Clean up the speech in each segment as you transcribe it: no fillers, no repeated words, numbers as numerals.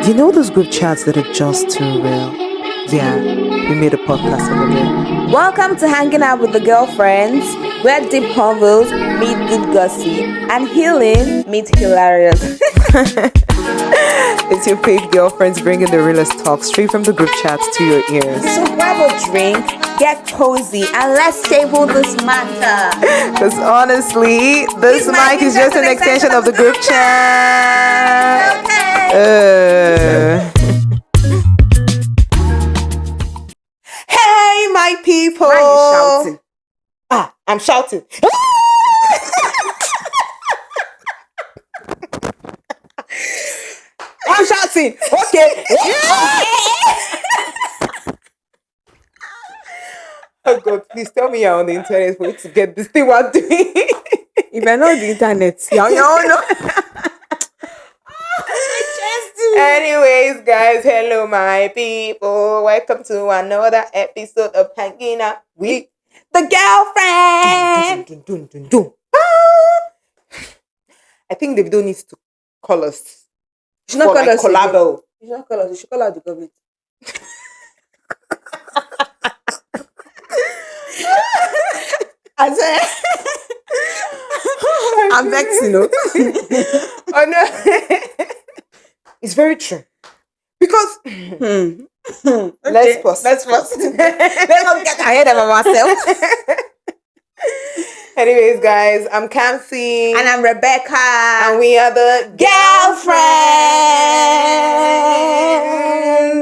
You know those group chats that are just too real? Yeah, we made a podcast out of it. Welcome to Hanging Out with the Girlfriends, where deep convos meet good gossip and healing meet hilarious. It's your paid girlfriends bringing the realest talk straight from the group chats to your ears. So grab a drink, get cozy, and let's table this matter. Because honestly, this mic is just an extension of the group chat. Hey, my people! Why are you shouting? I'm shouting. I'm shouting. Okay. Oh God, please tell me you're on the internet for you to get this thing we're doing. If I know the internet, you know. Anyways, guys, hello, my people. Welcome to another episode of Hanging Out with The girlfriend. Dun, dun, dun, dun. I think they don't need to call us. You should not for call like us. collabo. You should not call us. You should call out the government. I said, I'm vexed, you know. Oh no. It's very true. Because let's pause. Let's not get ahead of ourselves. Anyways, guys, I'm Kamsi. And I'm Rebecca. And we are the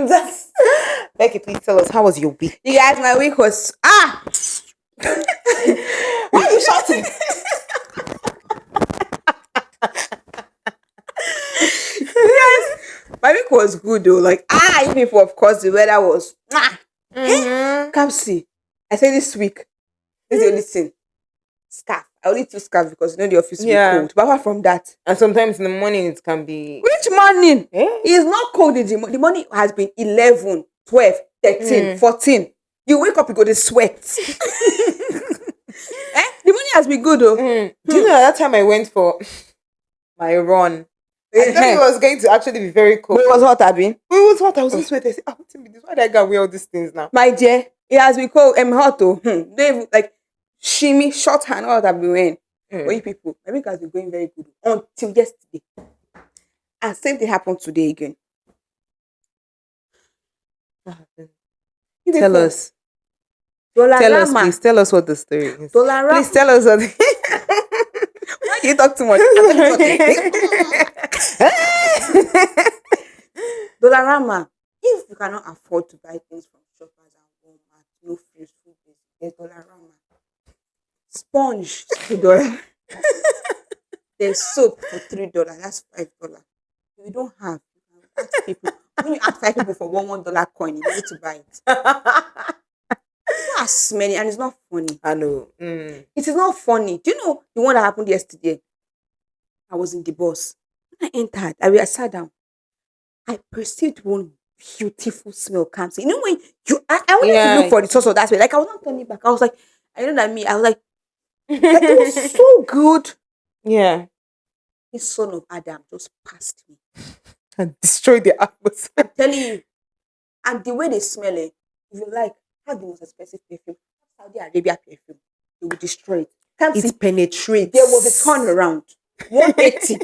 girlfriends. Becky, please tell us, how was your week? You guys, my week was Why are you shouting? my week was good though. Like you people, of course, the weather was Come see. I say this week. This is the only thing. Scarf. I only took scarf because you know the office will be cold. But apart from that, And sometimes in the morning it can be. which morning? Eh? It's not cold in the morning has been 11, 12, 13, 14. You wake up, you go to sweat. The morning has been good though. Do you know that time I went for my run? I thought it was going to actually be very cold. It was hot, Abby. It was hot. I was so sweaty. I said, what's in this? Why did I go wear all these things now? My dear, it has been cold. Hot though. They even, like shimmy, short hand, all that I've been wearing. For you people, my week has been going very good until yesterday. And same thing happened today again. Tell us. Dollarama. Please. Tell us what the story is. Dollarama. Please tell us what. Why do you talk too much? Dollarama. If you cannot afford to buy things from shoppers and Walmart, no free food, there's Dollarama. Sponge $2. There's soap for $3. That's $5. If you don't have, you can ask people. When you ask 5 people for $1 coin, you need to buy it. That's many, and it's not funny. I know. It is not funny. Do you know the one that happened yesterday? I was in the bus. When I entered, I sat down. I perceived one beautiful smell comes. You know when I wanted to look for the source of that smell. Like I was not turning back. I was like, I know that me. I was like it was so good. Yeah. This son of Adam just passed me. And destroy the atmosphere. I'm telling you. And the way they smell it, if you like, have the most expensive perfume. Saudi Arabia perfume. They will destroy it. It penetrates. There was a turnaround. 180.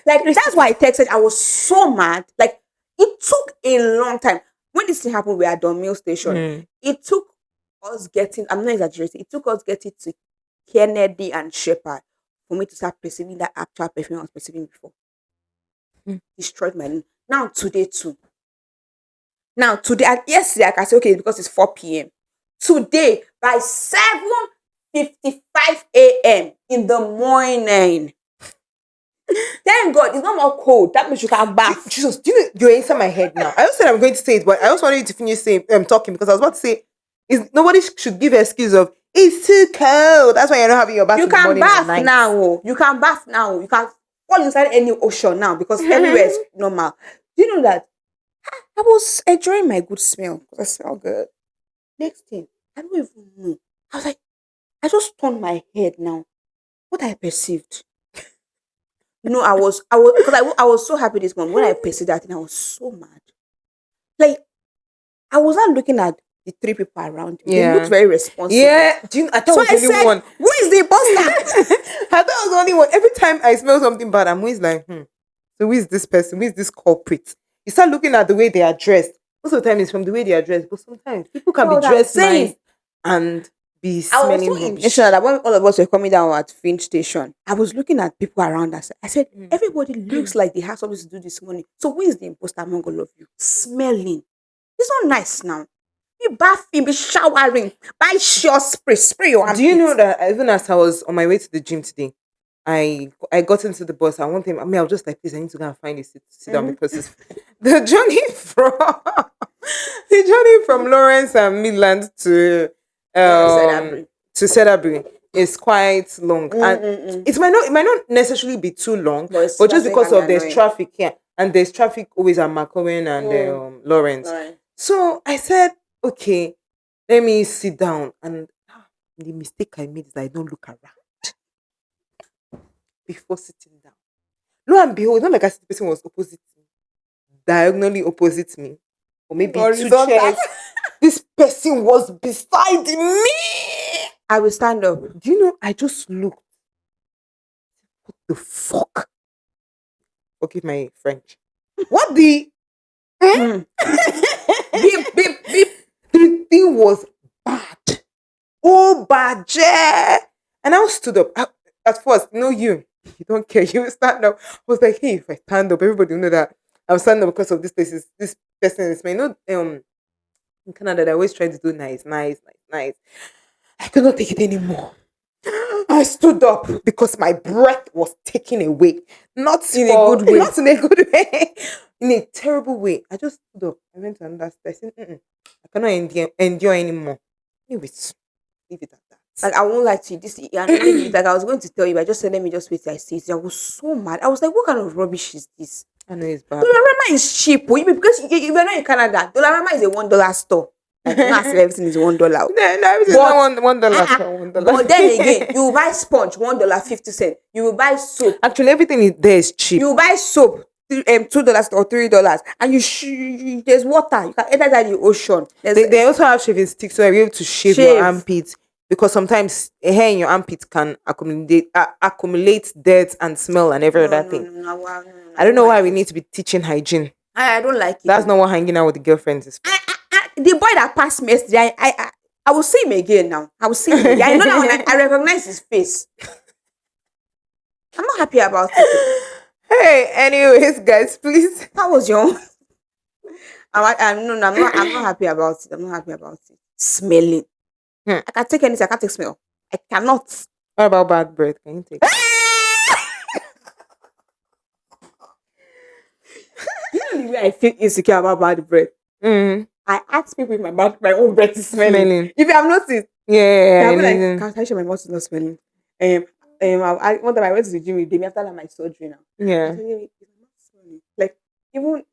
Like that's why I texted. I was so mad. Like it took a long time. When this thing happened, we were at the mail station. It took us getting, I'm not exaggerating, it took us getting to Kennedy and Shepherd for me to start perceiving that actual perfume I was perceiving before. Destroyed my name. Now today too. Yesterday I can say okay because it's 4 p.m. Today by 7:55 a.m. in the morning. Thank God it's not more cold. That means you can bath. Jesus, do you know, you're inside my head now. I also said I'm going to say it, but I also wanted you to finish saying talking because I was about to say nobody should give an excuse of it's too cold. That's why you're not having your bath. You in the can morning bath and night. now. You can bath now. You can fall inside any ocean now because everywhere is normal. Do you know that? I was enjoying my good smell because I smell good. Next thing, I don't even know. I was like, I just turned my head now. What I perceived. No, because I was so happy this morning when I pasted that thing. I was so mad. Like I was not looking at the three people around me. They looked Yeah. very responsible. Yeah. I thought So I was I the only said, one. "Who is the imposter?" I thought I was the only one. Every time I smell something bad, I'm always like, so who is this person? Who is this culprit? You start looking at the way they are dressed. Most of the time it's from the way they are dressed, but sometimes people can That's be what I'm dressed nice saying. and be I was so smelling intentional rubbish. that when all of us were coming down at Finch Station, I was looking at people around us. I said, everybody looks like they have something to do this morning. So who is the imposter among all of you? Smelling. It's not nice now. Be bathing, be showering, buy your spray your Do you know armpits. that even as I was on my way to the gym today, I got into the bus. I was just like, please, I need to go and find a seat to sit down Mhm. because it's the journey from the journey from Lawrence and Midland Said um Abri. to Cedarbri is quite long, and Mm-mm-mm. it might not necessarily be too long, But it's but just nothing because can be of there's annoying. traffic here, and there's traffic always at McCowan and Lawrence. Right. So I said, okay, let me sit down, and the mistake I made is that I don't look around before sitting down. Lo and behold, it's not like as if the person was opposite me, diagonally opposite me, or maybe two Horizontal. chairs. This person was beside me. I will stand up. Do you know? I just looked. What the fuck? Forgive my French. What the? Mm. Beep, beep, beep. The thing was bad. Oh, bad. Yeah. And I stood up. At first, no, you don't care. You stand up. I was like, hey, if I stand up, everybody will know that I'm standing up because of this person is my no in Canada, they always try to do nice, nice, nice, nice. I could not take it anymore. I stood up because my breath was taken away. Not In a good way. not in a good way, in a terrible way. I just stood up. I went to another station. I cannot endure anymore. Anyways, leave it at that. Like I won't lie to you, this it annoyed me. Like I was going to tell you, but I just said, let me just wait till I see it. I was so mad. I was like, what kind of rubbish is this? I know it's bad. Dollarama is cheap. Because you're not in Canada. Dollarama is a $1 store. Like not as if everything is $1. No, everything's But not $1. $1. but then again, you will buy sponge $1.50. You will buy soap. Actually, everything there is cheap. You will buy soap $2 or $3, and there's water. You can enter that in the ocean. They also have shaving sticks, so you're able to shave your Shave. armpits, because sometimes hair in your armpit can accumulate dirt and smell and every other thing. No, I don't know why we need to be teaching hygiene. I don't like it. That's not what hanging out with the girlfriends is for. The boy that passed me yesterday, I will see him again now. I will see him again. I know that one. I recognize his face. I'm not happy about it. Hey, anyways, guys, please. How was your own? I'm not happy about it. I'm not happy about it. Smelling. Hmm. I can take anything. I can't take smell. I cannot. What about bad breath? Can you take? You know the way I feel insecure about bad breath. Mm. I ask people if my own breath is smelling. Smelling. If you have noticed, Yeah. I'll be like, can't I show my mouth is not smelling? One time I went to the gym with Demi after my surgery now. I Yeah. said, "Demi, it's not smelling." Like even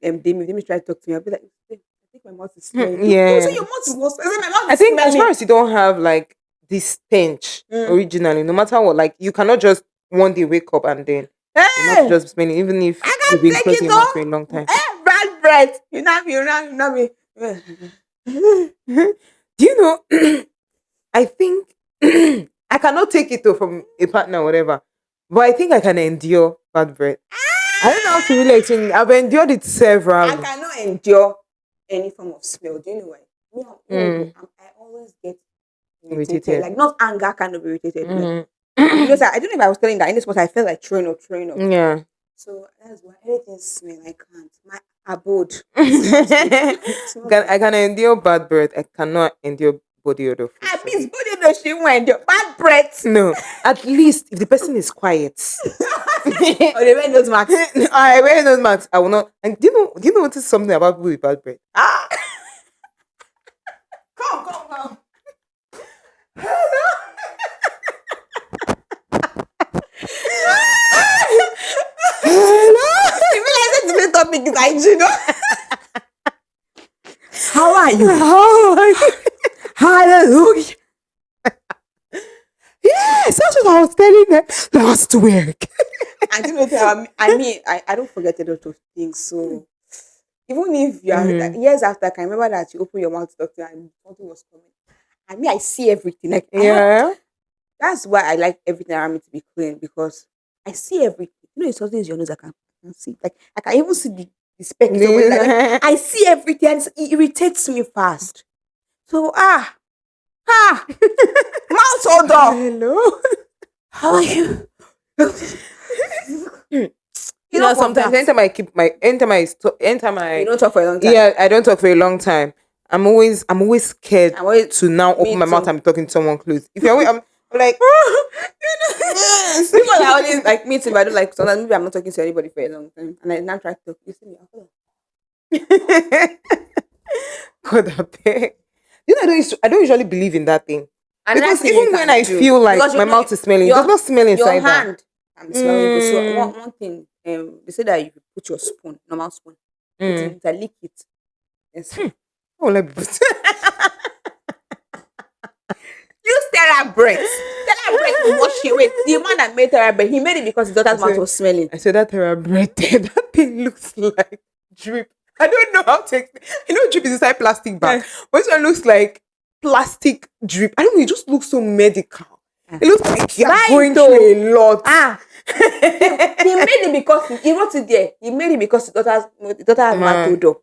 Demi tried to talk to me. I'll be like, I think my mouth is smelling. Yeah. You say your mouth is not smelling. I say, my mouth I is think as smelling. far as you don't have like this stench originally, no matter what, like you cannot just one day wake up and then your mouth Hey, just be smelling, even if I you've can't been take closing it your mouth off. for a long time. Bad breath. You know me. Do you know? I think I cannot take it though from a partner or whatever, but I think I can endure bad breath. I don't know how to really explain it. I've endured it I several. cannot endure any form of smell. Do you know why? I always get irritated. Irritated. Like not anger, kind of irritated. Like, Mhm. because I don't know if I was telling that in this spot I felt like throwing up. Yeah. So that's why anything smell I can't. My abode. I can endure bad breath. I cannot endure body odor. I miss body no she went bad breath. No, at least if the person is quiet. Or they wear those masks. I wear those masks. I will not. And do you know what is something about people with bad breath? Come. You realize the topic is hygiene, no? How are you? Oh my God. Hallelujah. Yes, that's what I was telling them last week. And you know, I don't forget a lot of things. So even if you are like, Mm. years after, I can remember that you open your mouth to talk to her and something was coming. I see everything. Like I have. Yeah. That's why I like everything around me to be clean because I see everything. You know, it's something in your nose I can see. Like I can even see the speck. Is always like I see everything. And it irritates me fast. So mouth odor. Hello. How are you? You know, Enough of sometimes that. anytime You I don't talk for a long time. yeah, I don't talk for a long time. I'm always scared I'm always to now open me my mouth too. and be talking to someone close. If you're I'm like, yes. People are always like me too, but I don't like sometimes maybe I'm not talking to anybody for a long time. And I now try to talk. You see me, God, I beg. You know, I don't usually believe in that thing another because thing you even when can I do feel like because you my know mouth is smelling, it does your not smell your inside that. hand can be smelling good. So Mm, one thing they say that you put your spoon, normal spoon, put mm. it in, lick it, and smell. Oh, let me put. Use Terra breath. Terra breath will wash it. Wait, the man that made Terra breath, he made it because his I daughter's mouth said, was smelling. I said that bread there, that thing looks like drip. I don't know how to explain. You know, drip is inside plastic bag, Yeah. but this one looks like plastic drip. I don't know. It just looks so medical. Ah. It looks like you're Buy going it though. through a lot. He made it because he wrote it there. He made it because his daughter's mouth Man, told up.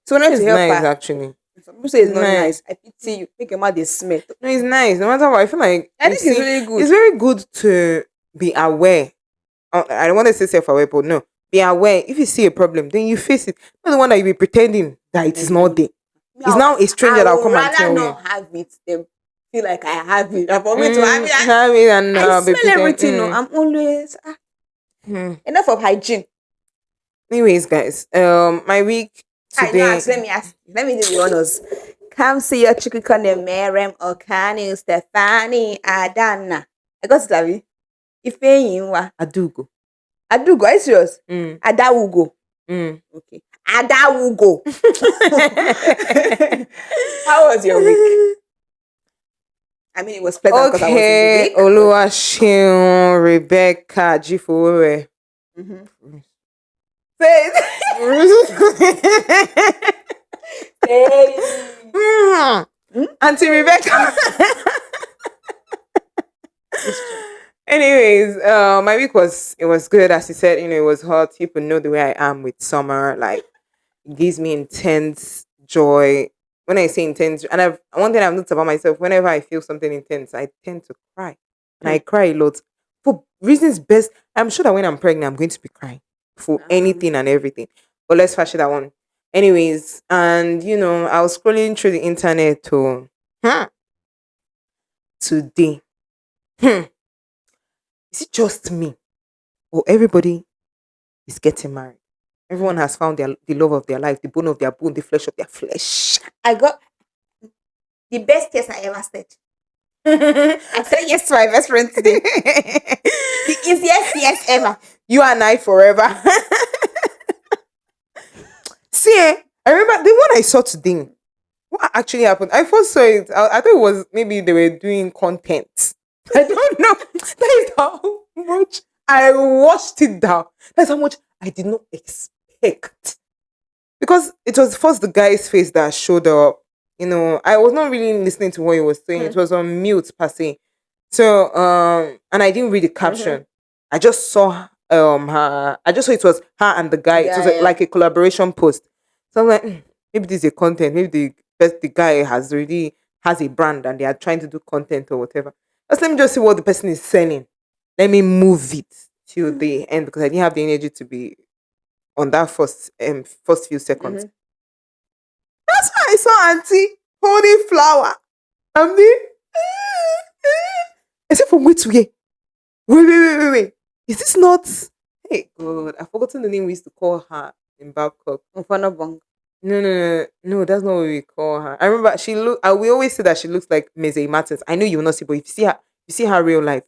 So wanted it's to help nice her. actually. Some people say it's It's not nice. nice. I pity you. Make your mouth they smell. No, it's nice. No matter what, I feel like I think it's really good. it's very good to be aware. I don't want to say self-aware, but no, be aware. If you see a problem, then you face it. Not the one that you be pretending that it is not there. It's No, now a stranger I that will would come and rather tell you. not have it than feel like I have it. And for me to have it, Have it and I be smell pretend. everything. No, I'm always Mm. enough of hygiene. Anyways, guys, my week I know. today. Let me ask. Let me do the honors. Come see your chicken con the Merem Okani Stefani Adana. I got it, Lavi. If you wa Adugo. Adugo, are you serious? Mm. Adawugo. Mm. Okay. Adawugo. How was your week? I mean, it was pleasant because I was in the Okay, week. Oluwaseun, Rebecca, Jifowe. Mm-hmm. Say it. Say it. Auntie Rebecca. It's true. Anyways, my week was good. As you said, it was hot. People know the way I am with summer. Like, it gives me intense joy. When I say intense, and one thing I've noticed about myself, whenever I feel something intense, I tend to cry, and I cry a lot for reasons best. I'm sure that when I'm pregnant, I'm going to be crying for anything and everything. But let's fast that one. Anyways, and I was scrolling through the internet today. Is it just me or everybody is getting married? Everyone has found the love of their life, the bone of their bone, the flesh of their flesh. I got the best yes I ever said. I said yes to my best friend today. The easiest yes ever. You and I forever. See, I remember the one I saw today. What actually happened? I first saw it. I thought it was maybe they were doing content. I don't know. That is how much I watched it down. That's how much I did not expect. Because it was first the guy's face that showed up. I was not really listening to what he was saying. It was on mute per se. So and I didn't read the caption. I just saw her. I just saw it was her and the guy. It was Yeah. like a collaboration post. So I'm like, maybe this is a content. Maybe the guy has a brand and they are trying to do content or whatever. Let me just see what the person is selling. Let me move it till the end because I didn't have the energy to be on that first few seconds. That's why I saw Auntie holding flower. I mean, I said, from where to where? Wait. Is this not? Hey, God, I've forgotten the name we used to call her in Babcock. Bong. No, that's not what we call her. I remember she look. We always say that she looks like Meze Martins. I know you will not see, but if you see her real life.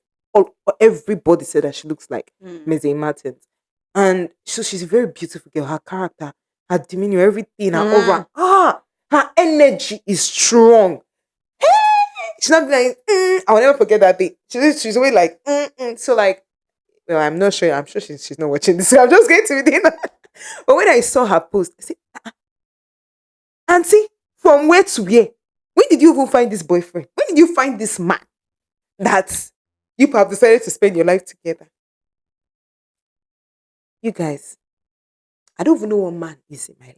Everybody said that she looks like Meze Martins, and so she's a very beautiful girl. Her character, her demeanor, everything, her aura. Her energy is strong. Hey! She's not like, I'll never forget that day. She's always like, so like, well, I'm not sure. I'm sure she's not watching this. So I'm just going to be dinner. But when I saw her post, I said, Auntie, from where to where? When did you even find this boyfriend? When did you find this man that you have decided to spend your life together? You guys, I don't even know what man is in my life.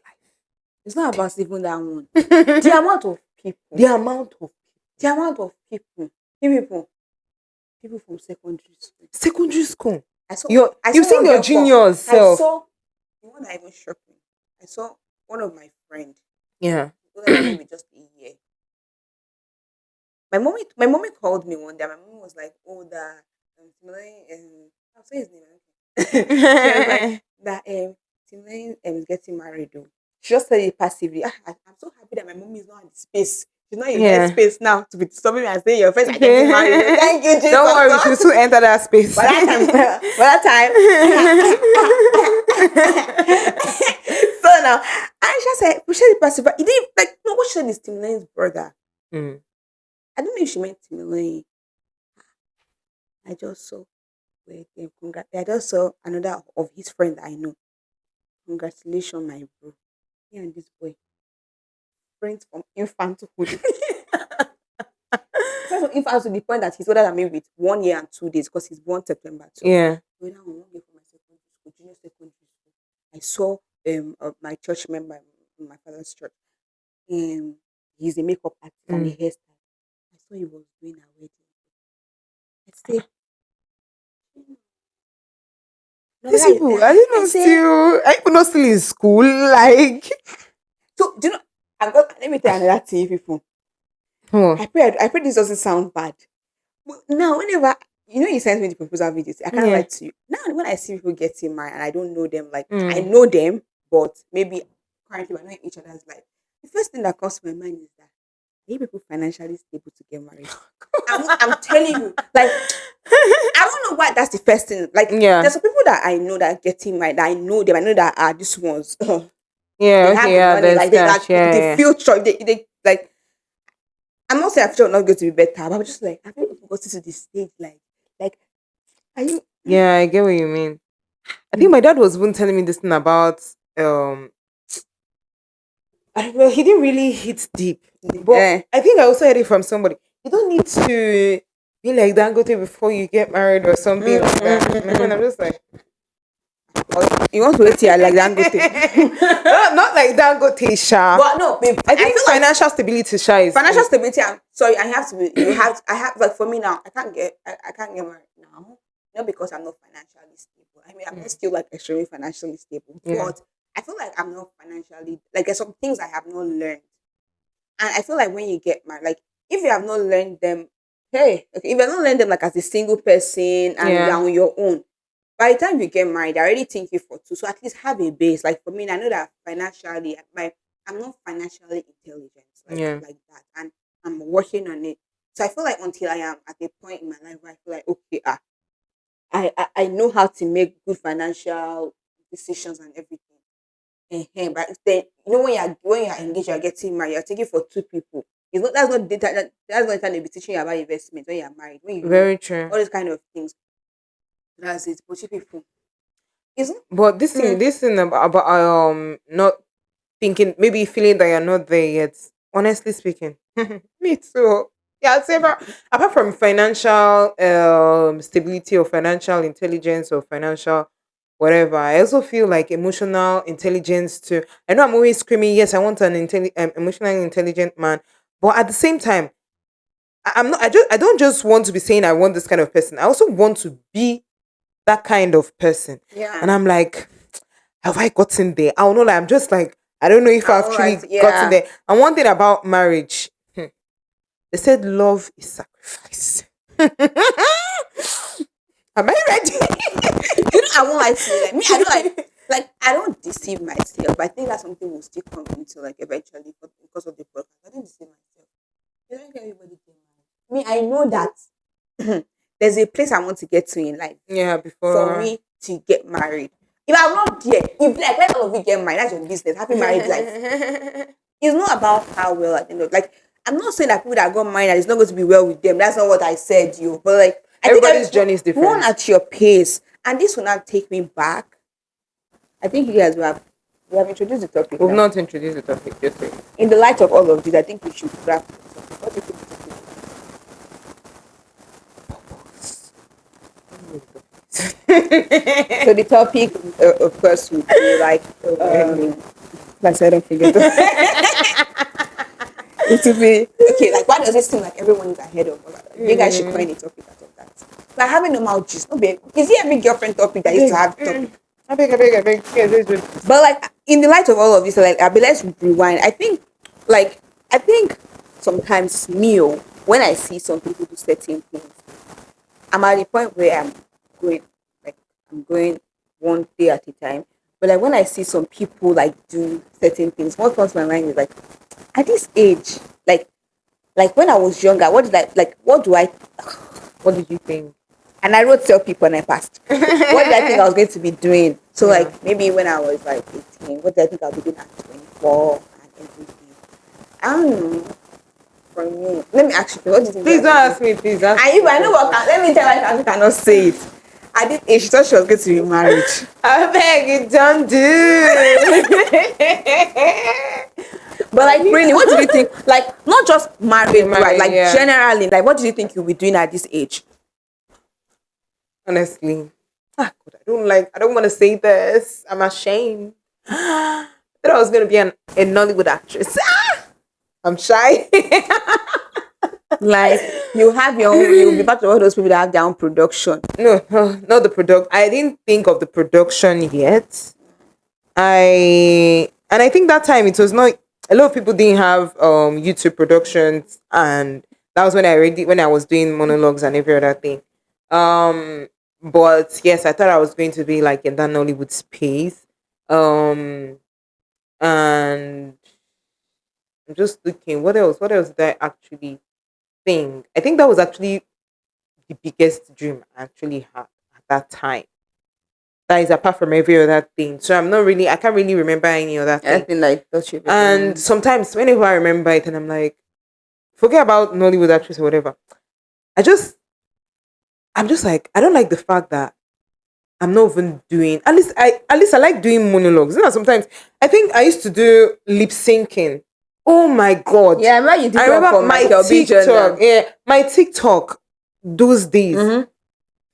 It's not about even that one. the The amount of people, amount of the amount of people, people, people from secondary school. secondary school. I saw. You've seen one your girl juniors I self. saw the one that even shocked me. I saw one of my friends. Yeah. Maybe just a year. My mommy called me one day. My mom was like, "Oh, that I'll say his name. She was like that Timlane is getting married though. She just said it passively. I'm so happy that my mom is not in the space. She's not in Yeah. that space now to be disturbing me and saying your friends are getting married. Thank you, Jesus. Don't worry, she'll soon enter that space. By that time, so now Aisha said, "We said it passive, but it didn't like no. What she said is Timlane's brother. Mm. I don't know if she meant Timlane. I just saw. Wait, I just saw another of his friend that I know. Congratulations, my bro. You and this boy, friends from infanthood. Friends from infanthood to the point that he's older than me with 1 year and 2 days because he's born September 2. Yeah. When I won't get for my secondary school, junior secondary school, I saw my church member in my father's church. He's a makeup artist and a hairstyle. I saw he was doing a wedding. I say, no, These people, are they not still in school? Like, so do you know? Let me tell you another thing, people. oh, I pray this doesn't sound bad. But now, whenever you send me the proposal videos, I can't Yeah. lie to you. Now, when I see people getting married and I don't know them, like I know them, but maybe currently we're not in each other's life. The first thing that comes to my mind is that are you people financially stable to get married? I'm telling you, like I don't know why that's the first thing. Like Yeah. there's some people that I know that are getting married. That I know them. I know that are these ones. yeah, They have okay, the yeah, money, there's like they that, like yeah, the yeah. future. They like. I'm not saying our future will not going to be better, but I'm just like have you got to this stage? Like, are you? Yeah, I get what you mean. I think my dad was even telling me this thing about well, he didn't really hit deep, but Yeah. I think I also heard it from somebody. You don't need to be like Dangote before you get married or something like that. And I'm just like, You want to wait till like Dangote? not like Dangote, Sha. But no, babe, I think feel like financial stability, Sha, is financial stability. I'm sorry, I have to be. I have like for me now. I can't get married now. Not because I'm not financially stable. I mean, I'm not still like extremely financially stable, Yeah. but I feel like I'm not financially like there's some things I have not learned, and I feel like when you get married, like if you have not learned them, hey, okay, if you have not learned them like as a single person and Yeah. you're on your own, by the time you get married, they're already thinking for two. So at least have a base. Like for me, I know that financially, I'm not financially intelligent Yeah. like that, and I'm working on it. So I feel like until I am at a point in my life where I feel like okay, I know how to make good financial decisions and everything. But then when you're engaged, you're getting married, you're taking for two people. It's not that's not data that's not the time they'll be teaching you about investment when you're married. When you know Very true. all these kind of things. That's it. But you people. It's not But this thing about not thinking, maybe feeling that you're not there yet. Honestly speaking, me too. Yeah, I'd say apart from financial stability or financial intelligence or financial whatever, I also feel like emotional intelligence too. I know I'm always screaming, yes, I want an emotionally intelligent man, but at the same time, I'm not. I don't just want to be saying I want this kind of person. I also want to be that kind of person. yeah. And I'm like, have I gotten there? I don't know. Like, I'm just like, I don't know if I've truly Alright, yeah. gotten there. And one thing about marriage, they said love is sacrifice. Am I ready? I won't lie to you. Like me, I don't like I don't deceive myself. But I think that's something we'll still come into like eventually because of the podcast. I don't deceive myself. I don't get everybody get married. Me, I know that there's a place I want to get to in life Yeah, for before. me to get married. If I'm not there, if like let all of you get married, that's your business. Happy married life. It's not about how well I know. Like I'm not saying that people that got married that it's not going to be well with them. That's not what I said, you. But like, Everybody's journey is different. One at your pace, and this will not take me back. I think you guys we have introduced the topic. We've now. not introduced the topic. Just wait. In the light of all of this, I think we should wrap this up. What do you think? So the topic, of course, would be like, like I don't forget. It would be okay. Like, why does it seem like everyone is ahead of us? You guys should coin a topic out of that. Like having normal gist. No, babe. Is it every girlfriend topic that used to have topic? I beg. Yeah, But like in the light of all of this, like let's rewind. I think sometimes when I see some people do certain things, I'm at the point where I'm going one day at a time. But like when I see some people like do certain things, what comes to my mind is like, at this age, like when I was younger, what What did you think? and I wrote tell people and I passed. What did I think I was going to be doing? So like maybe when I was like 18, what did I think I'll be doing at 24 and everything? I don't know. For me, let me ask you, what do you think? Please don't ask me. Please ask. I know what. Let me tell you, I cannot say it. At this age, she thought she was going to be married. I beg you, don't do. But like, really, what do you think? Like, not just married, right? Like generally, like, what do you think you'll be doing at this age? Honestly, God, I don't want to say this. I'm ashamed. I thought I was going to be a Nollywood actress. I'm shy. Like, you'll be part of all those people that have their own production. No, not the product. I didn't think of the production yet. And I think that time it was not, a lot of people didn't have YouTube productions, and that was when I was doing monologues and every other thing. But yes, I thought I was going to be like in that Nollywood space. And I'm just looking, what else did I actually think? I think that was actually the biggest dream I actually had at that time. That is apart from every other thing. So I can't really remember any other thing. Anything like that. And sometimes whenever I remember it and I'm like, forget about Nollywood actress or whatever. I'm just like, I don't like the fact that I'm not even doing, at least I like doing monologues. You know, sometimes I think I used to do lip syncing. Oh my God. Yeah, I remember you did. I remember my TikTok. Yeah, my TikTok those days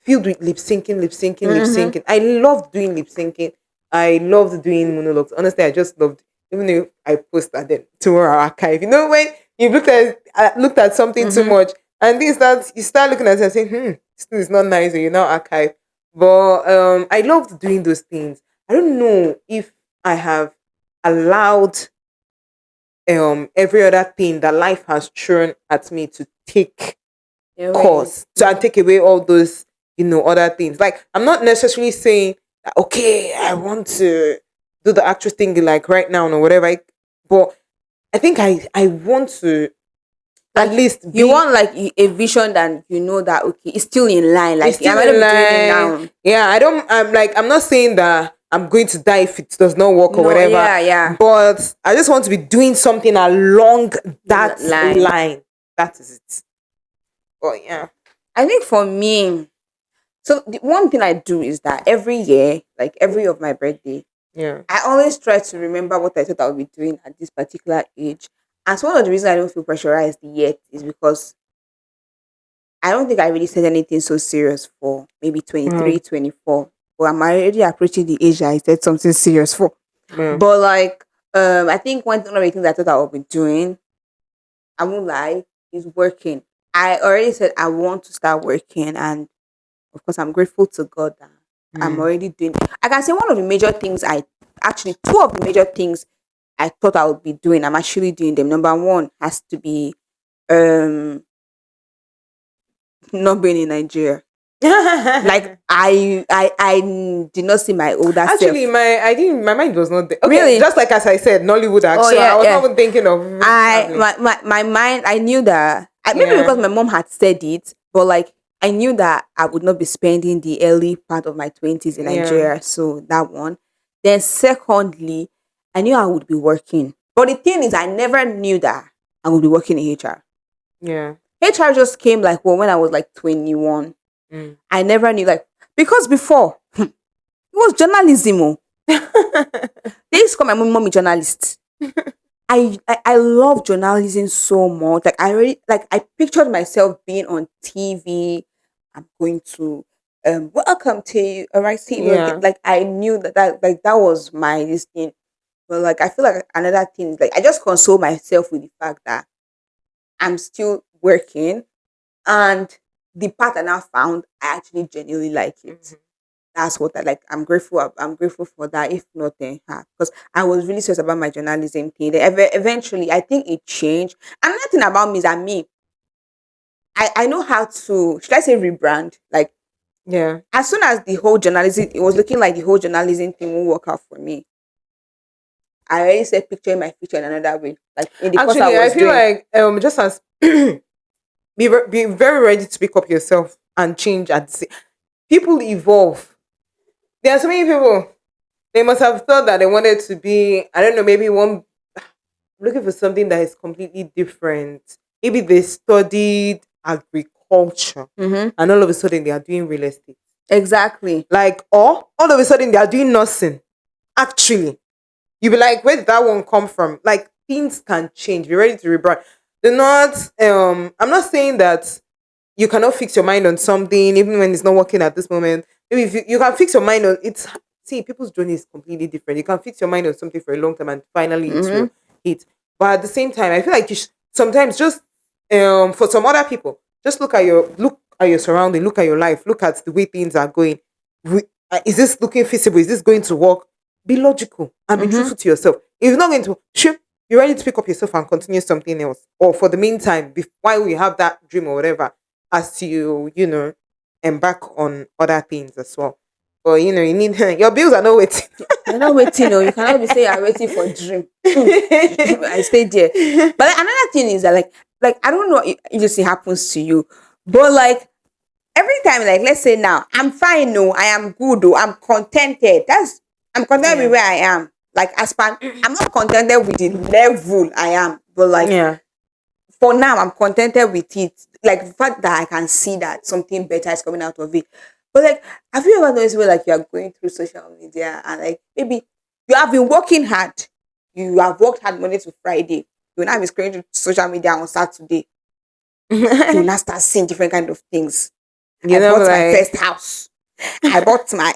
filled with lip syncing. I loved doing lip syncing. I loved doing monologues. Honestly, I just loved, even if I post that then tomorrow archive. You know, when you looked at something too much and you start looking at it and saying, this thing is not nice, or you're not archive. But I loved doing those things. I don't know if I have allowed every other thing that life has thrown at me to take course, to take away all those, other things. Like, I'm not necessarily saying that, okay, I want to do the actress thing like right now or whatever, but I think I want to at least you want like a vision that that okay, it's still in line. Like, I'm doing it now. Yeah, I'm not saying that I'm going to die if it does not work or whatever. Yeah. But I just want to be doing something along that line. That is it. But yeah. I think for me, so the one thing I do is that every year, like every of my birthday, I always try to remember what I thought I would be doing at this particular age. And so one of the reasons I don't feel pressurized yet is because I don't think I really said anything so serious for maybe 23, 24. But I'm already approaching the age I said something serious for. But like, I think one of the things I thought I would be doing, I won't lie, is working. I already said I want to start working, and of course I'm grateful to God that I'm already doing. I can say two of the major things I thought I would be doing, I'm actually doing them. Number one has to be not being in Nigeria. Like I did not see my older actually self. my mind was not there. Okay, really? Just like as I said, Nollywood actually. I was not even thinking of my mind, I knew that maybe because my mom had said it, but like I knew that I would not be spending the early part of my 20s in Nigeria. So that one. Then secondly, I knew I would be working. But the thing is, I never knew that I'm going to be working in HR. Yeah. HR just came like, well, when I was like 21. Mm. I never knew, like, because before, it was journalism. Oh. They used to call my mommy journalist. I love journalism so much. Like I already like I pictured myself being on TV. I'm going to welcome to Alright TV. Yeah. Like I knew that was my this thing. But like I feel like another thing is like I just console myself with the fact that I'm still working and the part I now found I actually genuinely like it. Mhm. That's what I like. I'm grateful for that. If not, then because I was really stressed about my journalism thing. Then eventually, I think it changed. Another thing about me is that I know how to, should I say, rebrand. Like Yeah. as soon as the whole journalism, it was looking like the whole journalism thing won't work out for me. I already said picturing my future in another way. Like in the course I Actually, I was feel doing. like just as be very ready to pick up yourself and change and see. People evolve. There are so many people. They must have thought that they wanted to be, I don't know, maybe one looking for something that is completely different. Maybe they studied agriculture Mm-hmm. and all of a sudden they are doing real estate. Exactly. Like, or all of a sudden they are doing nursing. Actually, you be like, where did that one come from? Like, things can change. Be ready to rebrand. Do not, I'm not saying that you cannot fix your mind on something even when it's not working at this moment. Maybe if you can fix your mind on it's see people's journey is completely different. You can fix your mind on something for a long time and finally it Mm-hmm. will hit. But at the same time, I feel like sometimes just for some other people, just look at your surrounding, look at your life, look at the way things are going. Is this looking feasible? Is this going to work? Be logical and be Mm-hmm. truthful to yourself. If you're not going to, sure, you're ready to pick up yourself and continue something else. Or for the meantime, while you have that dream or whatever, as you embark on other things as well. But you need your bills are not waiting. You're not waiting, or you cannot be saying I'm waiting for dream. I stayed there. But like, another thing is that like I don't know if this happens to you, but like every time, like let's say now, I'm fine, no, I am good, oh, I'm contented. I'm contented with Yeah. where I am. Like I'm not contented with the level I am, but like Yeah. for now, I'm contented with it. Like the fact that I can see that something better is coming out of it. But like, have you ever noticed where like you are going through social media and like maybe you have been working hard, you have worked hard Monday to Friday, you will now be scrolling through social media on Saturday, you will now start seeing different kind of things. I bought my Like first house. I bought my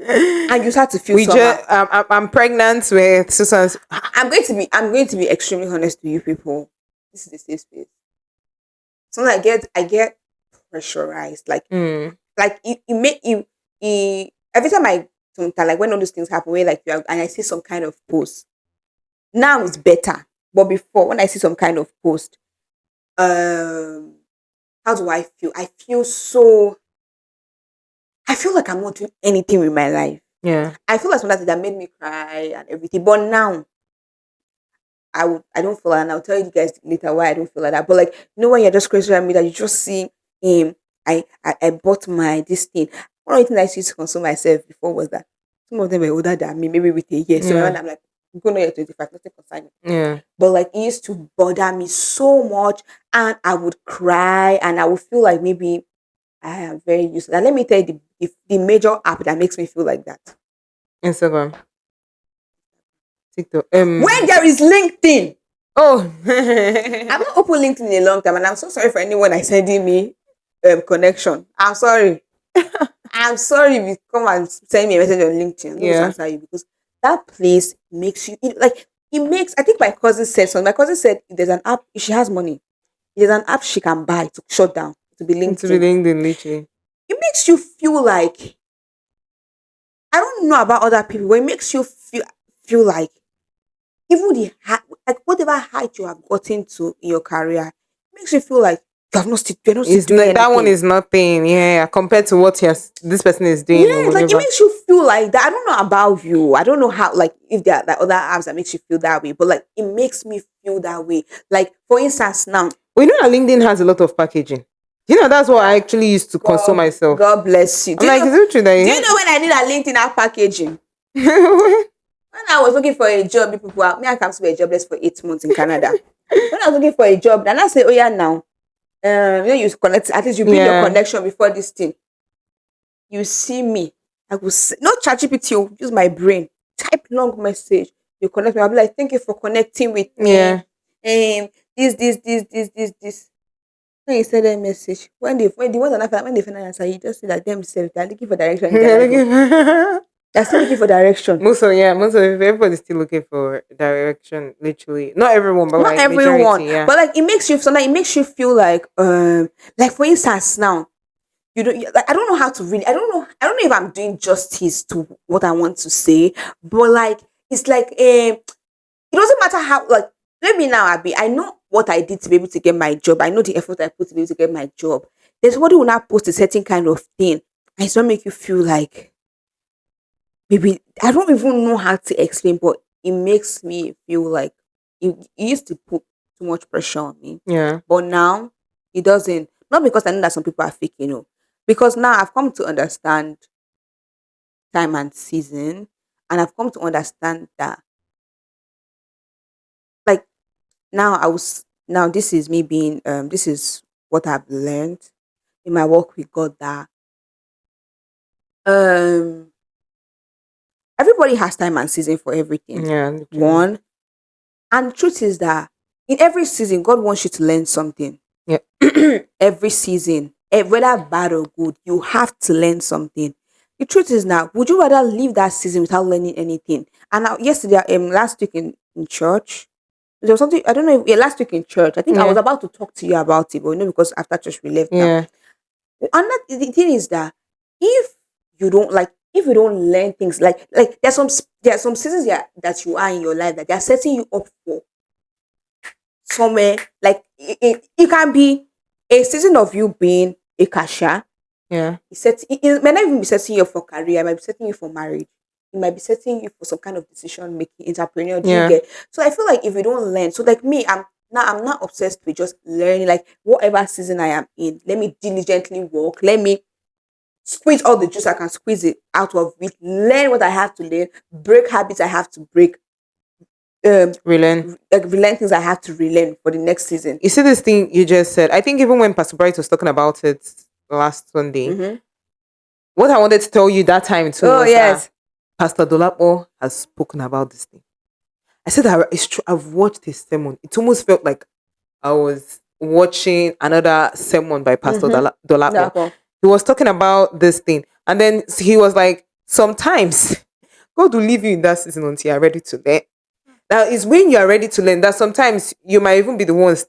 and you start to feel we somehow. just I'm pregnant with Susan's. I'm going to be extremely honest with you people. This is the safe space. Sometimes I get pressurized. Mm. Like it make you every time I sometimes like when all those things happen where like you are, and I see some kind of post. Now it's better. But before when I see some kind of post, um how do I feel? I feel like I'm not doing anything with my life. Yeah. I feel like something that made me cry and everything. But now I don't feel like, and I'll tell you guys later why I don't feel like that. But like when you're just crazy around me that you just see him. I bought my this thing. One of the things I used to console myself before was that some of them were older than me, maybe with a year. So Yeah. when I'm like, I'm going to get 25, nothing concern me. Yeah. But like it used to bother me so much, and I would cry, and I would feel like maybe I am very useless. And let me tell you the major app that makes me feel like that. Instagram. TikTok. When there is LinkedIn. Oh. I've not opened LinkedIn in a long time, and I'm so sorry for anyone that's sending me connection. I'm sorry. I'm sorry if you come and send me a message on LinkedIn. I'm going to Yeah. answer you because that place makes you it makes. I think my cousin said something. My cousin said if there's an app, if she has money, if there's an app she can buy to shut down to be To be LinkedIn. LinkedIn, literally. It makes you feel like I don't know about other people, but it makes you feel like even like whatever height you have gotten to in your career, it makes you feel like you're not still It's doing not that one anything. is nothing, yeah, compared to what this person is doing or Yes, like it whatever. makes you feel like that. I don't know about you. I don't know how, like, if there are like other apps that makes you feel that way, but like it makes me feel that way. Like, for instance, now, We know that LinkedIn has a lot of packaging. That's what I actually used to console myself. God bless you. I'm like, is it true that Do you know when I did a LinkedIn app packaging? When I was looking for a job, people me, I can't be a jobless for 8 months in Canada. When I was looking for a job, then I say, oh yeah, now, you connect. At least you build your Yeah. connection before this thing. You see me, I will say, not ChatGPT, use my brain, type long message. You connect me. I'll be like, thank you for connecting with me. Yeah. This. When you send a message, when the ones that when they finally answer, you just say that themselves they're looking for direction in their life. They're still looking for direction. Most of everybody's still looking for direction. Literally, not everyone, but Not like everyone, majority. Yeah. but like it makes you sometimes it makes you feel like for instance now like I don't know how to really I don't know if I'm doing justice to what I want to say, but like it's like it doesn't matter how like let me now Abby, I know what I did to be able to get my job. I know the effort I put to be able to get my job. There's somebody who now post a certain kind of thing and it's not make you feel like maybe I don't even know how to explain, but it makes me feel like it used to put too much pressure on me. Yeah. But now it doesn't. Not because I know that some people are fake, because now I've come to understand time and season, and I've come to understand that like now this is me being this is what I've learned in my work with God that um everybody has time and season for everything. Yeah. Literally. One, and the truth is that in every season, God wants you to learn something. Yeah. Every season, whether bad or good, you have to learn something. The truth is now, would you rather leave that season without learning anything? And now, yesterday, last week in church, there was something I don't know. Last week in church, I think I was Yeah. about to talk to you about it, but because after church we left now. Yeah. And the thing is that if if you don't learn things like there are some seasons that you are in your life that they are setting you up for somewhere like it can be a season of you being a cashier. Yeah. It might not even be setting you up for career, it might be setting you for marriage. It might be setting you for some kind of decision making, entrepreneur. Do you Yeah. get? So I feel like if you don't learn, so like me, I'm not obsessed with just learning. Like whatever season I am in, let me diligently work. Let me squeeze all the juice I can squeeze it out of it. Learn what I have to learn. Break habits I have to break. Relearn. Like relearn things I have to relearn for the next season. You see this thing you just said. I think even when Pastor Bright was talking about it last Sunday, Mm-hmm. what I wanted to tell you that time too Oh was that yes. Pastor Dolapo has spoken about this thing. I said that it's true. I've watched his sermon. It almost felt like I was watching another sermon by Pastor Mm-hmm. Dolapo. He was talking about this thing, and then he was like, "Sometimes God will leave you in that season until you're ready to learn." Now, it's when you are ready to learn that sometimes you might even be the ones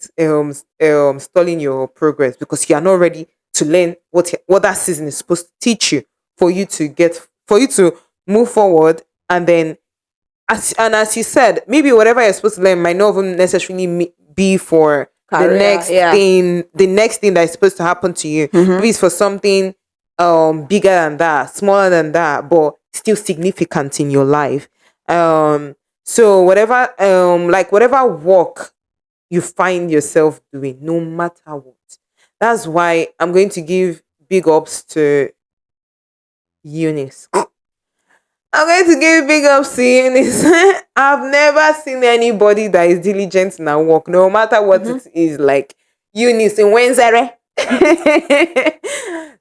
stalling your progress because you are not ready to learn what that season is supposed to teach you for you to move forward. And then as you said, maybe whatever you're supposed to learn might not even necessarily be for Career, yeah. the next thing that is supposed to happen to you. Mm-hmm. Maybe it's for something bigger than that, smaller than that, but still significant in your life. So whatever work you find yourself doing, no matter what. That's why I'm going to give big ups to Eunice. I'm going to give big ups to Eunice. I've never seen anybody that is diligent in her work, no matter what Mm-hmm. it is. Like Eunice in Wenzere.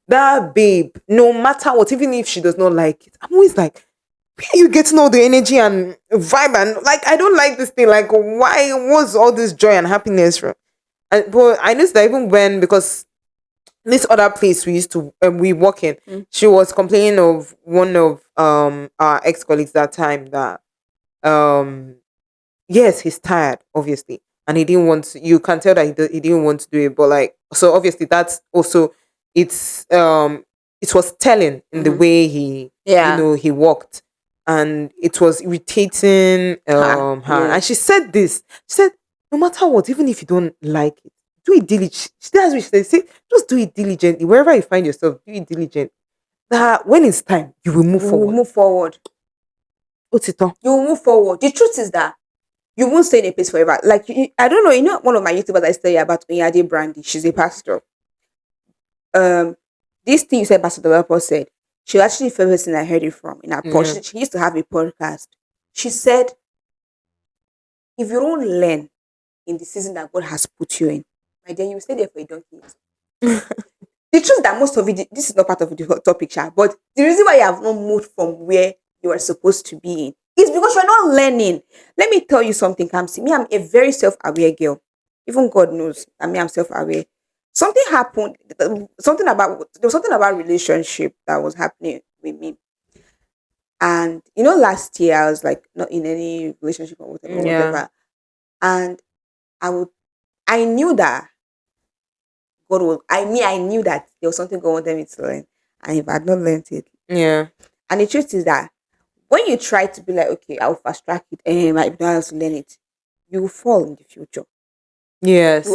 That babe, no matter what, even if she does not like it, I'm always like, where are you getting all the energy and vibe? And like, I don't like this thing. Like, why was all this joy and happiness from? And but I noticed that even when because this other place we used to we work in, Mm. she was complaining of one of our ex colleagues that time that um yes, he's tired, obviously, and he didn't want to, you can tell that he didn't want to do it, but like, so obviously that's also it's it was telling in the Mm-hmm. way he Yeah. he walked, and it was irritating her. Yeah. And she said this, she said, no matter what, even if you don't like it, do it diligently. That's what she said. Say, just do it diligently wherever you find yourself, do it diligently, that when it's time you will move You will forward. move forward. Otito. You will move forward. The truth is that you won't stay in a place forever. Like I don't know, one of my YouTubers I tell you about Onyade Brandy. She's a pastor. This thing you said, Pastor Developer said, she was actually the first person I heard it from in her Yeah. podcast. She used to have a podcast. She said, if you don't learn in the season that God has put you in, my dear, you will stay there for a donkey years. The truth that most of it, this is not part of the whole topic, Sha, but the reason why you have not moved from where you are supposed to be in is because you're not learning. Let me tell you something, Kamsi. Me, I'm a very self-aware girl. Even God knows. I'm self-aware. Something happened. There was something about relationship that was happening with me. And last year I was like not in any relationship or whatever, Yeah. whatever. And I knew that I knew that there was something God wanted me to learn. And if I had not learned it. Yeah. And the truth is that when you try to be like, okay, I'll fast track it and I don't have to learn it, you will fall in the future. Yes.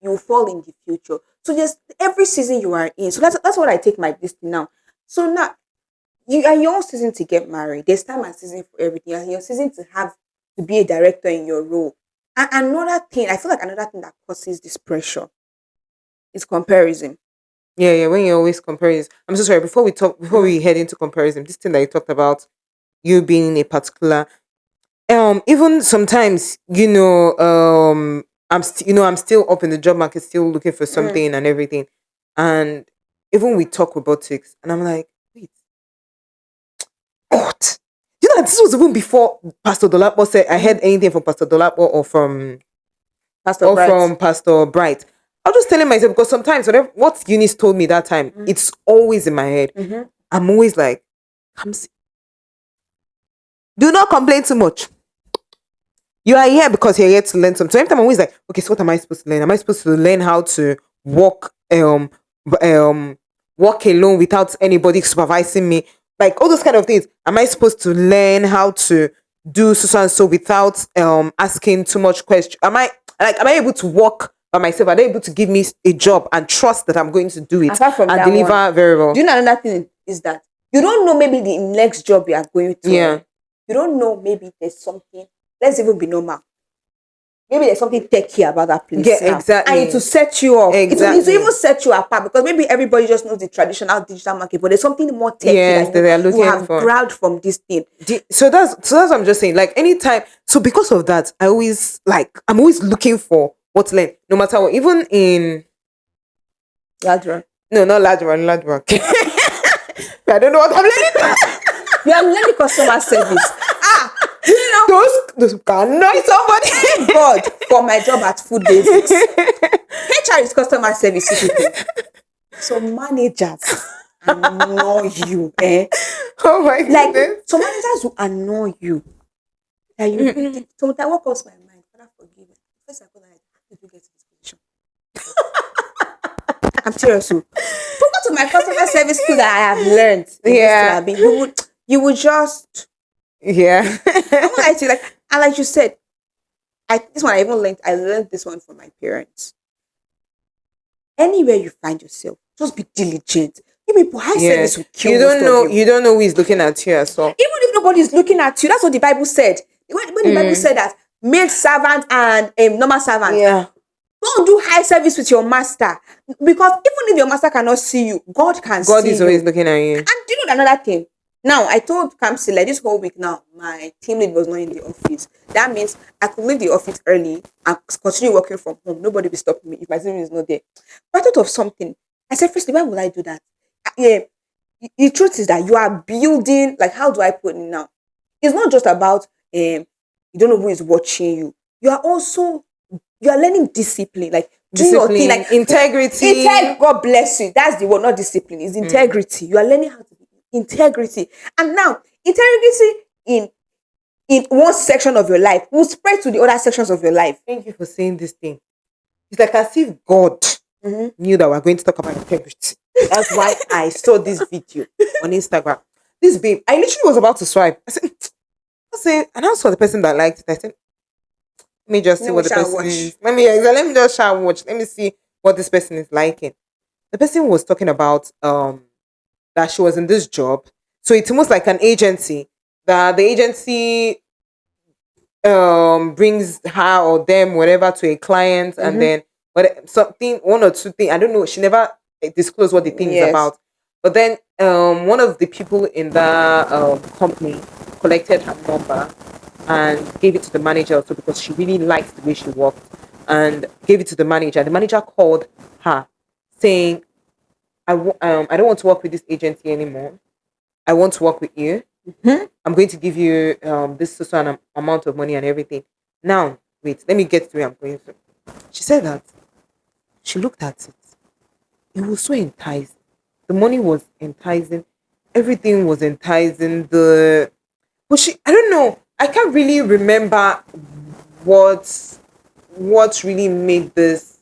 You will fall in the future. So just every season you are in. So that's what I take my this thing now. So now you are your own season to get married. There's time and season for everything. And your season to be a director in your role. And another thing, I feel like another thing that causes this pressure is comparison. Yeah. When you always compare, I'm so sorry. Before we head into comparison, this thing that you talked about, you being in a particular, even sometimes, I'm still up in the job market, still looking for something and everything, and even we talk robotics, and I'm like, wait, what? This was even before Pastor Dolapo said I heard anything from Pastor Dolapo or from Pastor Bright. I was just telling myself because sometimes what Eunice told me that time, it's always in my head. I'm always like, do not complain too much. You are here because you're here to learn something. So every time I'm always like, okay, so what am I supposed to learn? Am I supposed to learn how to walk walk alone without anybody supervising me? Like all those kind of things. Am I supposed to learn how to do so and so without asking too much questions? Am I able to walk by myself? Are they able to give me a job and trust that I'm going to do it Apart from and that deliver one, very well? do you know another thing is that you don't know maybe the next job you are going to. Yeah. You don't know maybe there's something. Let's even be normal. Maybe there's something techy about that place. Yeah, now. exactly. And it will set you off. Exactly. It will even set you apart because maybe everybody just knows the traditional digital market, but there's something more techy Yes, that they're you looking have for. grabbed from this thing. So that's what I'm just saying. Like anytime, so because of that, I'm always looking for what to learn, no matter what. Even in Ladra. no, not Ladra. I don't know what I'm learning. You are learning customer service. Those can annoy somebody. Thank God for my job at Food Basics. HR is customer service. So managers annoy you, Oh my goodness. Like some managers will annoy you. Sometimes what comes to my mind? Father forgive me. First I go like, how did you get to this position? I'm serious. Forget to my customer service skill that I have learned. Yeah. You would just Yeah. I won't lie to you, like you said, I learned this one from my parents. Anywhere you find yourself, just be diligent. People high service will kill you don't know who is looking at you as well. Even if nobody is looking at you, that's what the Bible said. When the Bible said that maid servant and normal servant, don't do high service with your master, because even if your master cannot see you, God can see you. God is always looking at you. And do you know another thing? Now, I told Kamsi, like this whole week now, my team lead was not in the office. That means I could leave the office early and continue working from home. Nobody will stop me if my team lead is not there. But I thought of something. I said, firstly, why would I do that? The truth is that you are building, like, how do I put it now? It's not just about, you don't know who is watching you. You are learning discipline, like doing your thing, like integrity. God bless you. That's the word, not discipline. It's integrity. You are learning how to be integrity. And now, integrity in one section of your life will spread to the other sections of your life. Thank you for saying this thing. It's like as if God knew that we're going to talk about integrity. That's why I saw this video on Instagram. This babe, I literally was about to swipe. I said, and I saw the person that liked it. I said, let me just see what the person is. Let me just try and watch. Let me see what this person is liking. The person was talking about that she was in this job. So it's almost like an agency. That the agency brings her or them, whatever, to a client, and then one or two things. I don't know. She never disclosed what the thing is about. But then one of the people in the company collected her number and gave it to the manager also because she really liked the way she worked, and gave it to the manager. The manager called her saying, I don't want to work with this agency anymore. I want to work with you. I'm going to give you this certain amount of money and everything. Now, wait, let me get to where I'm going to. She said that she looked at it. It was so enticing. The money was enticing. Everything was enticing. But I don't know. I can't really remember what what really made this,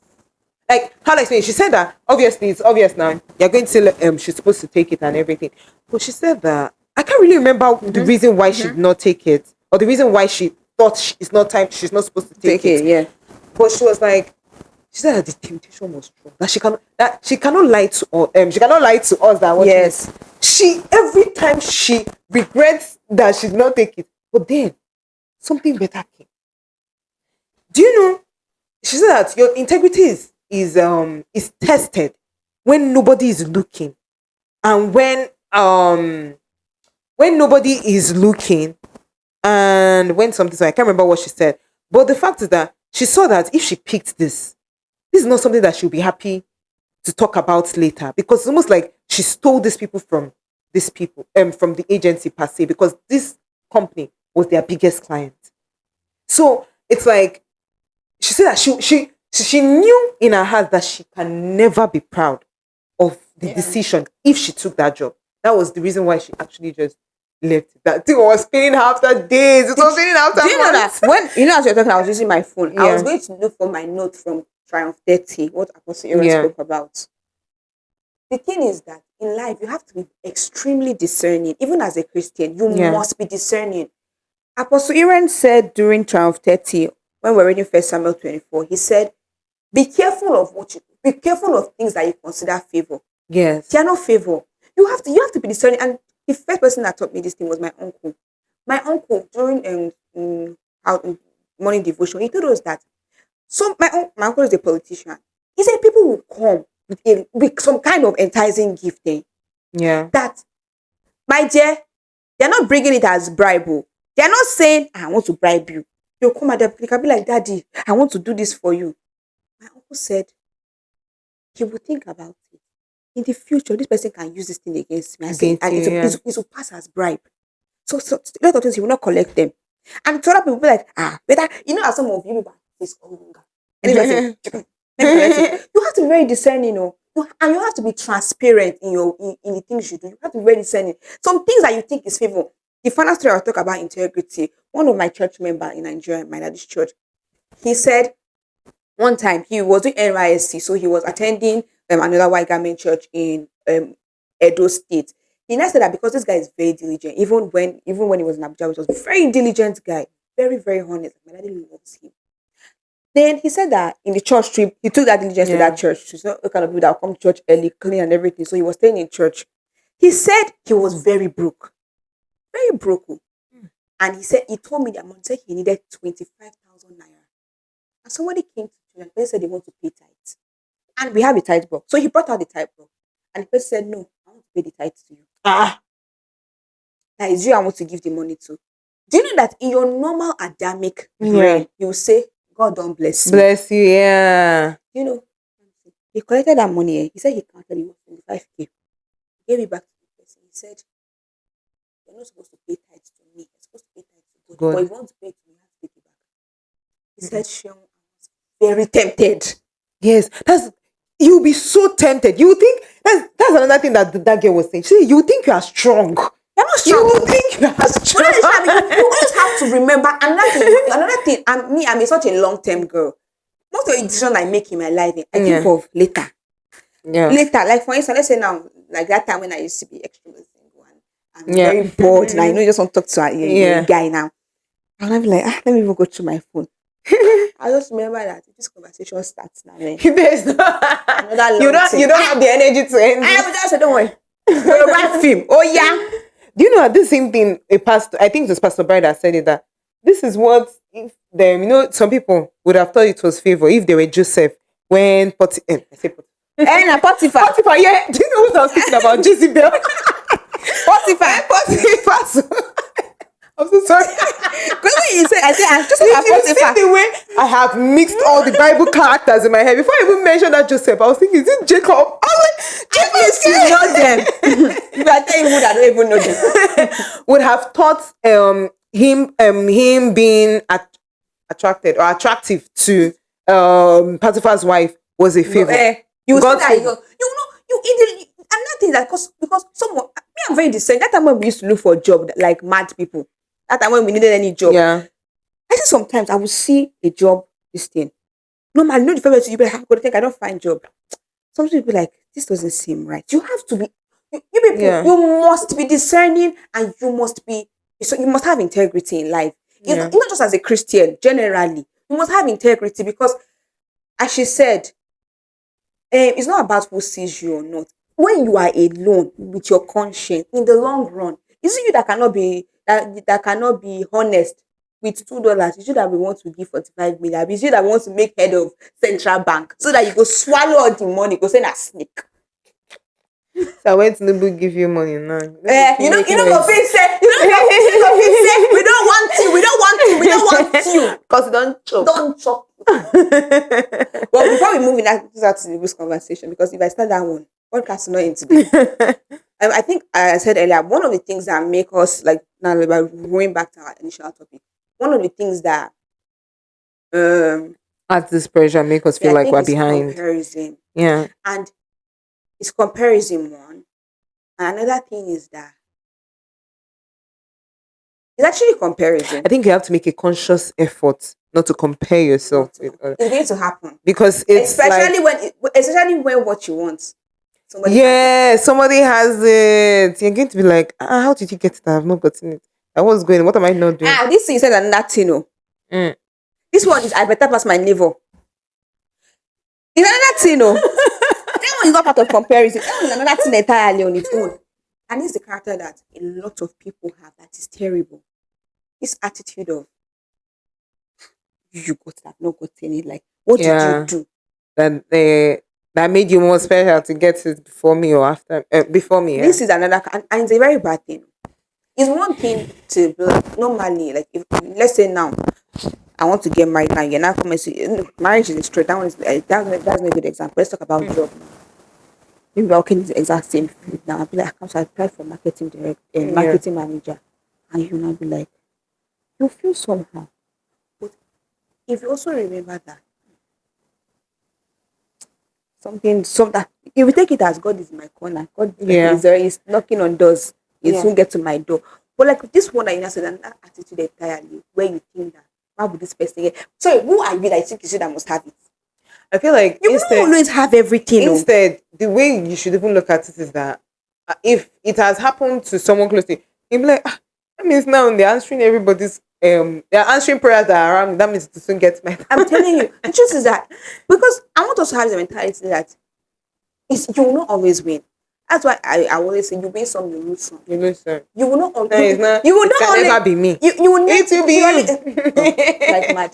like, how do I explain it? She said that obviously it's obvious now. You're going to she's supposed to take it and everything. But she said that I can't really remember the reason why she did not take it, or the reason why she thought it's not time, she's not supposed to take it. Yeah. But she was like, she said that the temptation was strong. That she cannot lie to she cannot lie to us that what Yes. she every time she regrets that she did not take it. But then something better came. Do you know? She said that your integrity is tested when nobody is looking, and when nobody is looking, and when something, so I can't remember what she said, but the fact is that she saw that if she picked this is not something that she'll be happy to talk about later, because it's almost like she stole these people from the agency per se, because this company was their biggest client. So it's like she said that she knew in her heart that she can never be proud of the decision if she took that job. That was the reason why she actually just left it. That thing was spinning after days. It was spinning after Do you know months. that when as you're talking, I was using my phone. I Yeah. was going to look for my note from Triumph 30, what Apostle Aaron Yeah. spoke about. The thing is that in life you have to be extremely discerning. Even as a Christian, you Yeah. must be discerning. Apostle Aaron said during Triumph 30, when we're reading 1 Samuel 24, he said, be careful of things that you consider favor. Yes. They are not favor. You have to be discerning. And the first person that taught me this thing was my uncle. My uncle, during morning devotion, he told us that my uncle is a politician. He said people will come with some kind of enticing gift thing. Yeah. That, my dear, they're not bringing it as bribe. They're not saying, I want to bribe you. They'll come at them, they can be like, Daddy, I want to do this for you. My uncle said he would think about it. In the future, this person can use this thing against me. Against And you, it will pass as bribe. So a lot of things he will not collect them. And to other people will be like, better, as some of you people this hunger. And they say, let me collect it. You have to be very discerning, and you have to be transparent in the things you do. You have to be very discerning. Some things that you think is favor. The final story I'll talk about integrity. One of my church members in Nigeria, my daddy's church, he said one time he was doing NYSC, so he was attending another white garment church in Edo State. He now said that because this guy is very diligent, even when he was in Abuja, he was a very diligent guy, very, very honest. My daddy loves him. Then he said that in the church trip, he took that diligence to that church. He's not the kind of people that will come to church early, clean and everything. So he was staying in church. He said he was very broke. Very broke. And he told me that amount, said he needed 25,000 naira. And somebody came to him and they said they want to pay tithe. And we have a tithe box. So he brought out the tithe box. And the person said, no, I want to pay the tithe to you. That is you I want to give the money to. Do you know that in your normal Adamic brain, you will say, God don't bless you. Bless you, yeah. He collected that money. He said he counted it was 25K. He gave it back to the person. He said, you're not supposed to pay tithes to me. You're supposed to pay tithes to God. But if you want to pay it to me, you have to take it back. He said, Sean, I was very tempted. Yes, you'll be so tempted. You think that's another thing that girl was saying. You think you are strong. You're not strong. You think you are strong. You always have to remember another thing. I'm such a long-term girl. Most of the decisions I make in my life, I think of later. Yeah. Later, like for instance, let's say now, like that time when I used to be extremely single and I'm very bored, and you just want to talk to a guy now. And I'll be like, let me even go through my phone. I just remember that if this conversation starts now, you don't have the energy to end. I just said, don't worry. Right film. Oh yeah. Do you know that this same thing a pastor, I think it was Pastor Bride that said it, that this is what if them, some people would have thought it was favor if they were Joseph when Potiphar. Potiphar, yeah. Do you know what I was thinking about? Jezebel. Potiphar. I'm so sorry. Because when you say, I say, I'm just Did like you see the way I have mixed all the Bible characters in my head? Before I even mentioned that Joseph, I was thinking, is it Jacob? I was like, at least you know them. If I tell you who that don't even know them. would have thought him being attracted or attractive to Potiphar's wife was a favor. You see God's that favor. you know another thing that because someone me I'm very discerning. That time when we used to look for a job like mad people. That time when we needed any job. Yeah. I think sometimes I will see a job, this thing. Normally, no, the first you be like, I'm gonna think I don't find job. Some people be like, this doesn't seem right. You have to be, you people, Yeah. you must be discerning and you must be, so you must have integrity in life. Yeah. Not just as a Christian, generally. You must have integrity because, as she said, it's not about who sees you or not. When you are alone with your conscience, in the long run, is it you that cannot be that cannot be honest with $2? It's you that we want to give 45 million. It's you that want to make head of central bank so that you go swallow all the money, go send a snake. So when Tinubu give you money now, You know, go fit say, we don't want you, we don't want you, we don't want you. Because you don't chop. Don't chop. Well, before we move in that to this conversation, because if I start that one, podcast is not in today. I think I said earlier, one of the things that make us like now going back to our initial topic, one of the things that At this pressure make us feel I like think we're is behind. comparison. Yeah. And it's comparison one. And another thing is that it's actually comparison. I think you have to make a conscious effort not to compare yourself with others. It's going to happen. Because it's especially when what you want. Somebody somebody has it. You're going to be like, how did you get it? I have not gotten it. What's going on? What am I not doing? This thing you said another thing. This one is I better pass my neighbor. It's another thing. That one is not part of comparison. That one is another thing entirely on its own. And it's the character that a lot of people have that is terrible. This attitude of you got that, not gotten it. Like, what did you do? That made you more special to get it before me or after before me. This is another, and it's a very bad thing. It's one thing to be like, normally, like if let's say now I want to get married now, you're not coming to marriage is straight. That one is that's not a good example. Let's talk about job. Maybe we're working in the exact same field now. I'll be like, I applied for marketing marketing manager, and you will not be like, you feel somehow. But if you also remember that that if you take it as God is in my corner, God is knocking on doors, He soon get to my door. But like this one, I said that attitude entirely, where you think that why would this person get? Sorry, who are you that you think you should must have it? I feel like you don't always have everything. Instead, the way you should even look at it is that if it has happened to someone close to you, you'll be like, that means now they're answering everybody's they're answering prayers that are around me. That means to soon get my I'm telling you, the truth is that because I want us to have the mentality that you will not always win. That's why I always say you win some, you lose some. You lose some. You will not always. No, you will not always never be me. You will never be you. Like mad.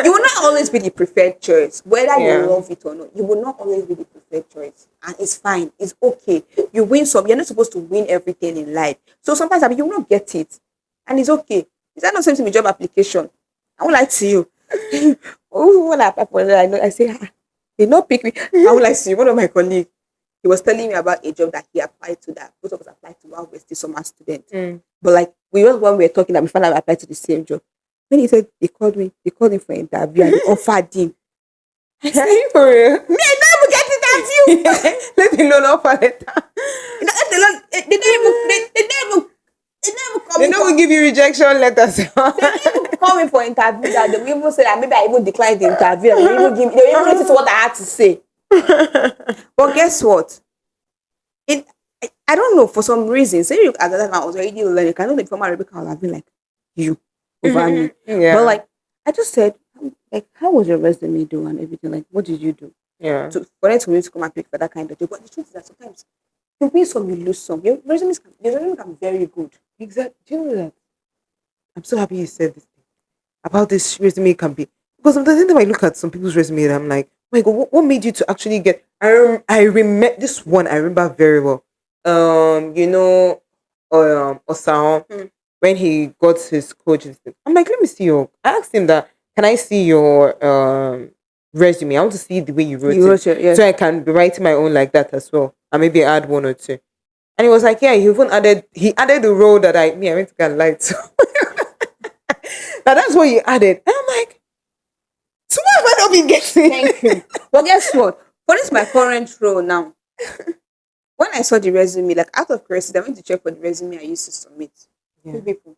You will not always be the preferred choice, whether you love it or not. You will not always be the preferred choice, and it's fine. It's okay. You win some. You're not supposed to win everything in life. So sometimes you will not get it, and it's okay. Is that not something with job application? I won't lie to you. When I apply for it, I say, they not pick me. I won't lie to you. One of my colleagues, he was telling me about a job that he applied to that both of us applied to while we're still summer students. But like when we were talking that we found out we applied to the same job. When he said they called him for an interview and they offered him. I said, for real? Me, I don't even get interview. Let alone offer letter. They don't even They don't give you rejection letters. They didn't even call me for interview. That they will even say that maybe I even declined the interview. They will even listen to what I had to say. But guess what? I don't know, for some reason, say you at that time I was already learning. I know the former Rebecca would have been like you over me. Yeah. But like I just said, like, how was your resume doing and everything? Like, what did you do? Yeah. For them to come and pick for that kind of job. But the truth is that sometimes you win some, you lose some. Your resume can be very good. Exactly. Do you know that? I'm so happy you said this thing about this resume can be, because sometimes I look at some people's resume and I'm like, oh my God, what made you to actually get? I remember this one. I remember very well. Osan. when he got his coaching thing. I'm like, let me see your. I asked him that. Can I see your resume? I want to see the way you wrote You it, wrote it, yeah. so I can be writing my own like that as well, and maybe add one or two. And he was like, yeah, he even added. He added the role that I went to get light. So now that's what he added, and I'm like, so why have I not been getting? Thank you. But guess what? For this my current role now. When I saw the resume, like out of curiosity, I went to check for the resume I used to submit. Yeah. Two people.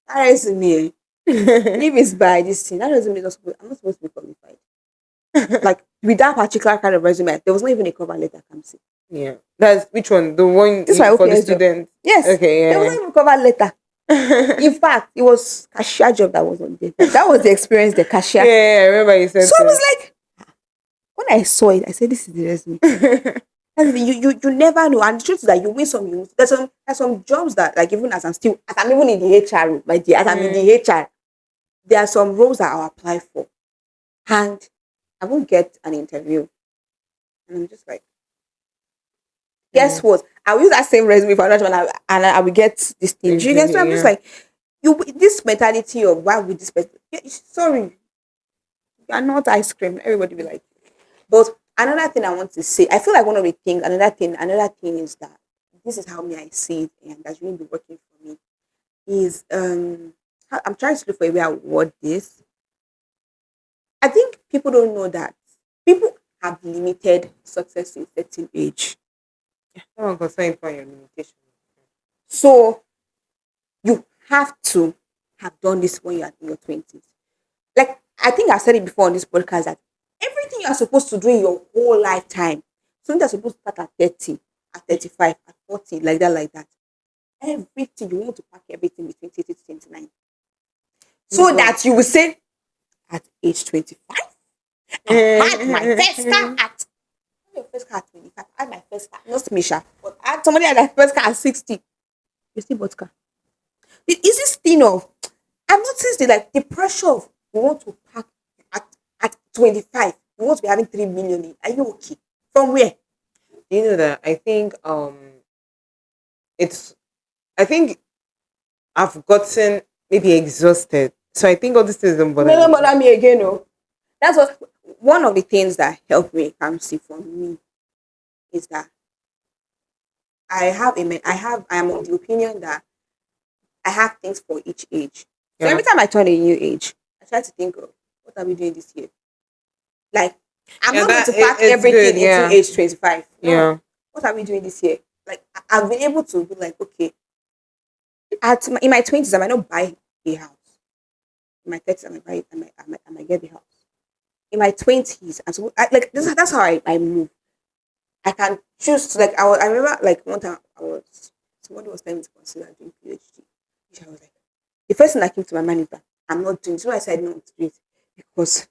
That resume, if it's by this thing, that resume is not supposed, I'm not supposed to be qualified. Like with that particular kind of resume, there was not even a cover letter I can see. Yeah, that's which one? The one This is my for the OPS job. student. Yes. Okay. There was Yeah. not even cover letter. In fact, it was cashier job that was on there. That was the experience, the cashier. Yeah, I remember you said So I so. was like, when I saw it, I said, this is the resume. You never know. And the truth is that you win some, you lose. There's some jobs that, like, even as I'm even in the HR room, my dear, as I'm in the HR, there are some roles that I'll apply for. And I won't get an interview. And I'm just like, guess what? I'll use that same resume for another one, and I will get this thing. Do you get? So I'm just like, this mentality of why would this person? Yeah, sorry, you are not ice cream. Everybody be like, but another thing I want to say, I feel like one of the things, another thing is that this is how me I see it, and that's really been working for me. Is I'm trying to look for a way I word this. I think people don't know that people have limited success to a certain age. Someone concerned for your limitation. So you have to have done this when you are in your 20s. Like I think I said it before on this podcast that everything you are supposed to do in your whole lifetime, something that's supposed to start at 30, at 35, at 40, like that. Everything you want to pack everything between 30 to 29. So that you will say at age 25, I had my first car at your first car at 25. I had my first car, not Misha, but I had somebody had their first car at 60. You still bought car. Is this thing of I've noticed the pressure of you want to pack at 25, you want to be having 3 million in. Are you okay? From where? You know that it's I think I've gotten maybe exhausted. So I think all this things don't bother Don't me. bother me again, no. That's what one of the things that helped me come see for me is that I am of the opinion that I have things for each age. So Yeah. every time I turn a new age, I try to think of what are we doing this year? Like I'm Yeah, not going to that- pack it's everything good, yeah. into age 25. No. Yeah. What are we doing this year? Like I've been able to be like, okay, in my 20s, I might not buy a house. In my 30s, I might buy it, I might get the house. In my 20s, and so that's how I move. I can choose to I remember like one time somebody was telling me to consider doing PhD. Which I was like, the first thing that came to my mind is that I'm not doing it. So I said no to it because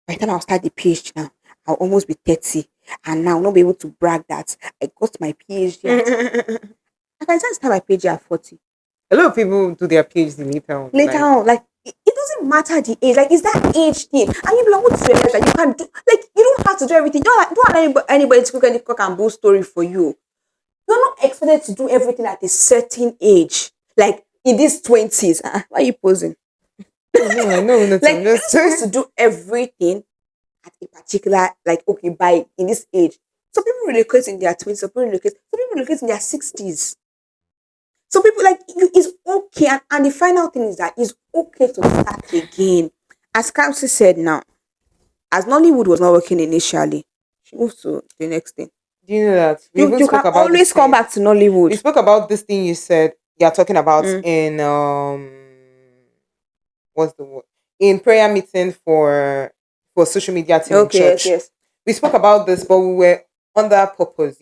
by the time I'll start the PhD now, I'll almost be 30. And now I'll not be able to brag that I got my PhD. I can start my PhD at 40. A lot of people do their PhD later on. Later on, it doesn't matter the age. Like, it's that age thing. And you be like, what to realize that you can do, like, you don't have to do everything. Don't allow anybody to cook any cock and bull story for you. You're not expected to do everything at a certain age. Like, in these 20s. Why are you posing? No, Like, you're not supposed to do everything at a particular, like, okay, by in this age. Some people relocate in their 20s, some people relocate in their 60s. So people like you is okay, and the final thing is that it's okay to start again. As Kamsi said now, as Nollywood was not working initially, she moved to the next thing. Do you know that we You even can spoke about always this come thing. back to Nollywood. We spoke about this thing you said you're talking about in what's the word, in prayer meeting for social media team in Okay, church. yes. We spoke about this, but we were under purpose,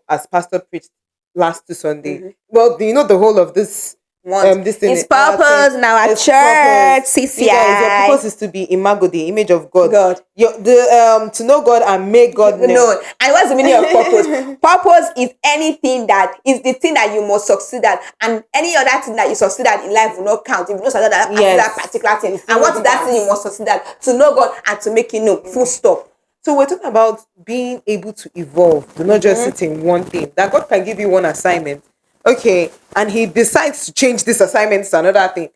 as Pastor preached last Sunday. Well, you know the whole of this this thing. It's purpose in our It's church, purpose. CCI. You guys, your purpose is to be imago, the image of God. God. To know God and make God known. No, and what's the meaning of purpose? Purpose is anything that is the thing that you must succeed at, and any other thing that you succeed at in life will not count if you don't succeed at that particular thing. And what is that thing you must succeed at? To know God and to make it known. Full stop. So we're talking about being able to evolve, to not just sit in one thing. That God can give you one assignment, okay, and he decides to change this assignment to another thing,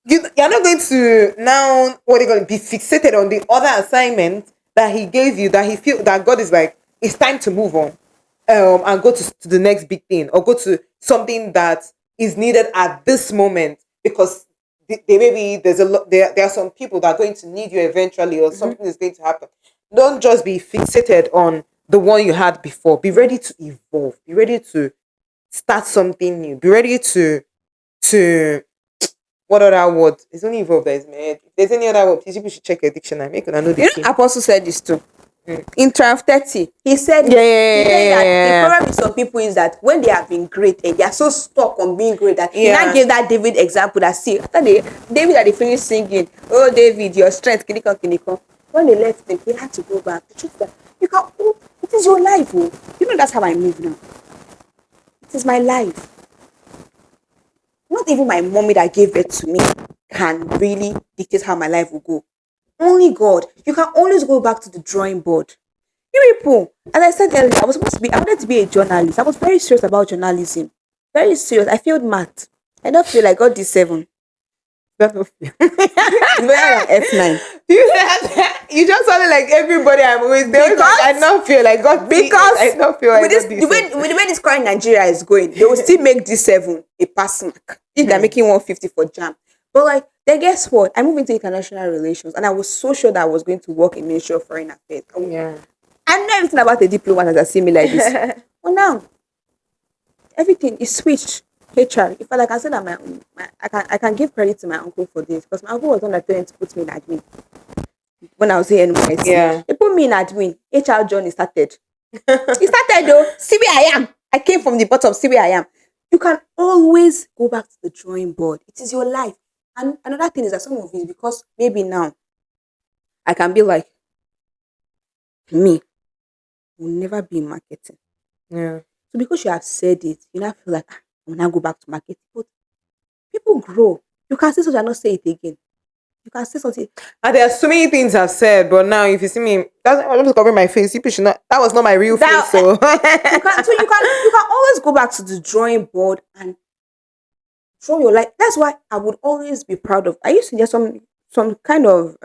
you're not going to now, what are you going to be fixated on the other assignment that he gave you, that he feel that God is like, it's time to move on, and go to the next big thing, or go to something that is needed at this moment, because they maybe there's a lot there are some people that are going to need you eventually, or Mhm. something is going to happen. Don't just be fixated on the one you had before. Be ready to evolve. Be ready to start something new. Be ready to what other word? It's only evolve that is made. If there's any other word, please people should check your dictionary. Make una know the You key. know, Apostle said this too. Mm. In Triumph 30, he said, Yeah, yeah, he yeah, said yeah, that the yeah, problem with some people is that when they have been great, they are so stuck on being great that he now yeah. gave that David example that, see, after David had finished singing, oh David, your strength, kinikon, kinikon. When they left him, he had to go back. The truth is that you can, oh, it is your life. Oh. You know, that's how I live now. It is my life. Not even my mommy that gave birth to me can really dictate how my life will go. Only God. You can always go back to the drawing board. You people, as I said earlier, I wanted to be a journalist. I was very serious about journalism. Very serious. I failed math. I don't feel like I got D7. That's not fair. It's better than F9. You just sounded like everybody I'm always there. Because I don't feel like God. I because don't feel with like this God. with the way this current Nigeria is going, they will still make D7 a pass mark if they're making 150 for jam. But like, then guess what? I moved into international relations, and I was so sure that I was going to work in Ministry of Foreign Affairs. Yeah. I know everything about a diplomat as I see me like this. But now everything is switched. HR. If I can say that I can give credit to my uncle for this, because my uncle was on the train to put me in admin when I was here in NYC. Yeah. They put me in admin. HR journey started. It started though. See where I am. I came from the bottom. See where I am. You can always go back to the drawing board. It is your life. And another thing is that some of it, because maybe now I can be like, me will never be in marketing. Yeah. So because you have said it, you now feel like, I will now go back to marketing. But people grow. You can say something and not say it again. You can say something. And there are so many things I've said, but now if you see me, I'm just covering my face. People should not. That was not my real face. So You can always go back to the drawing board and draw your life. That's why I would always be proud of. I used to get some kind of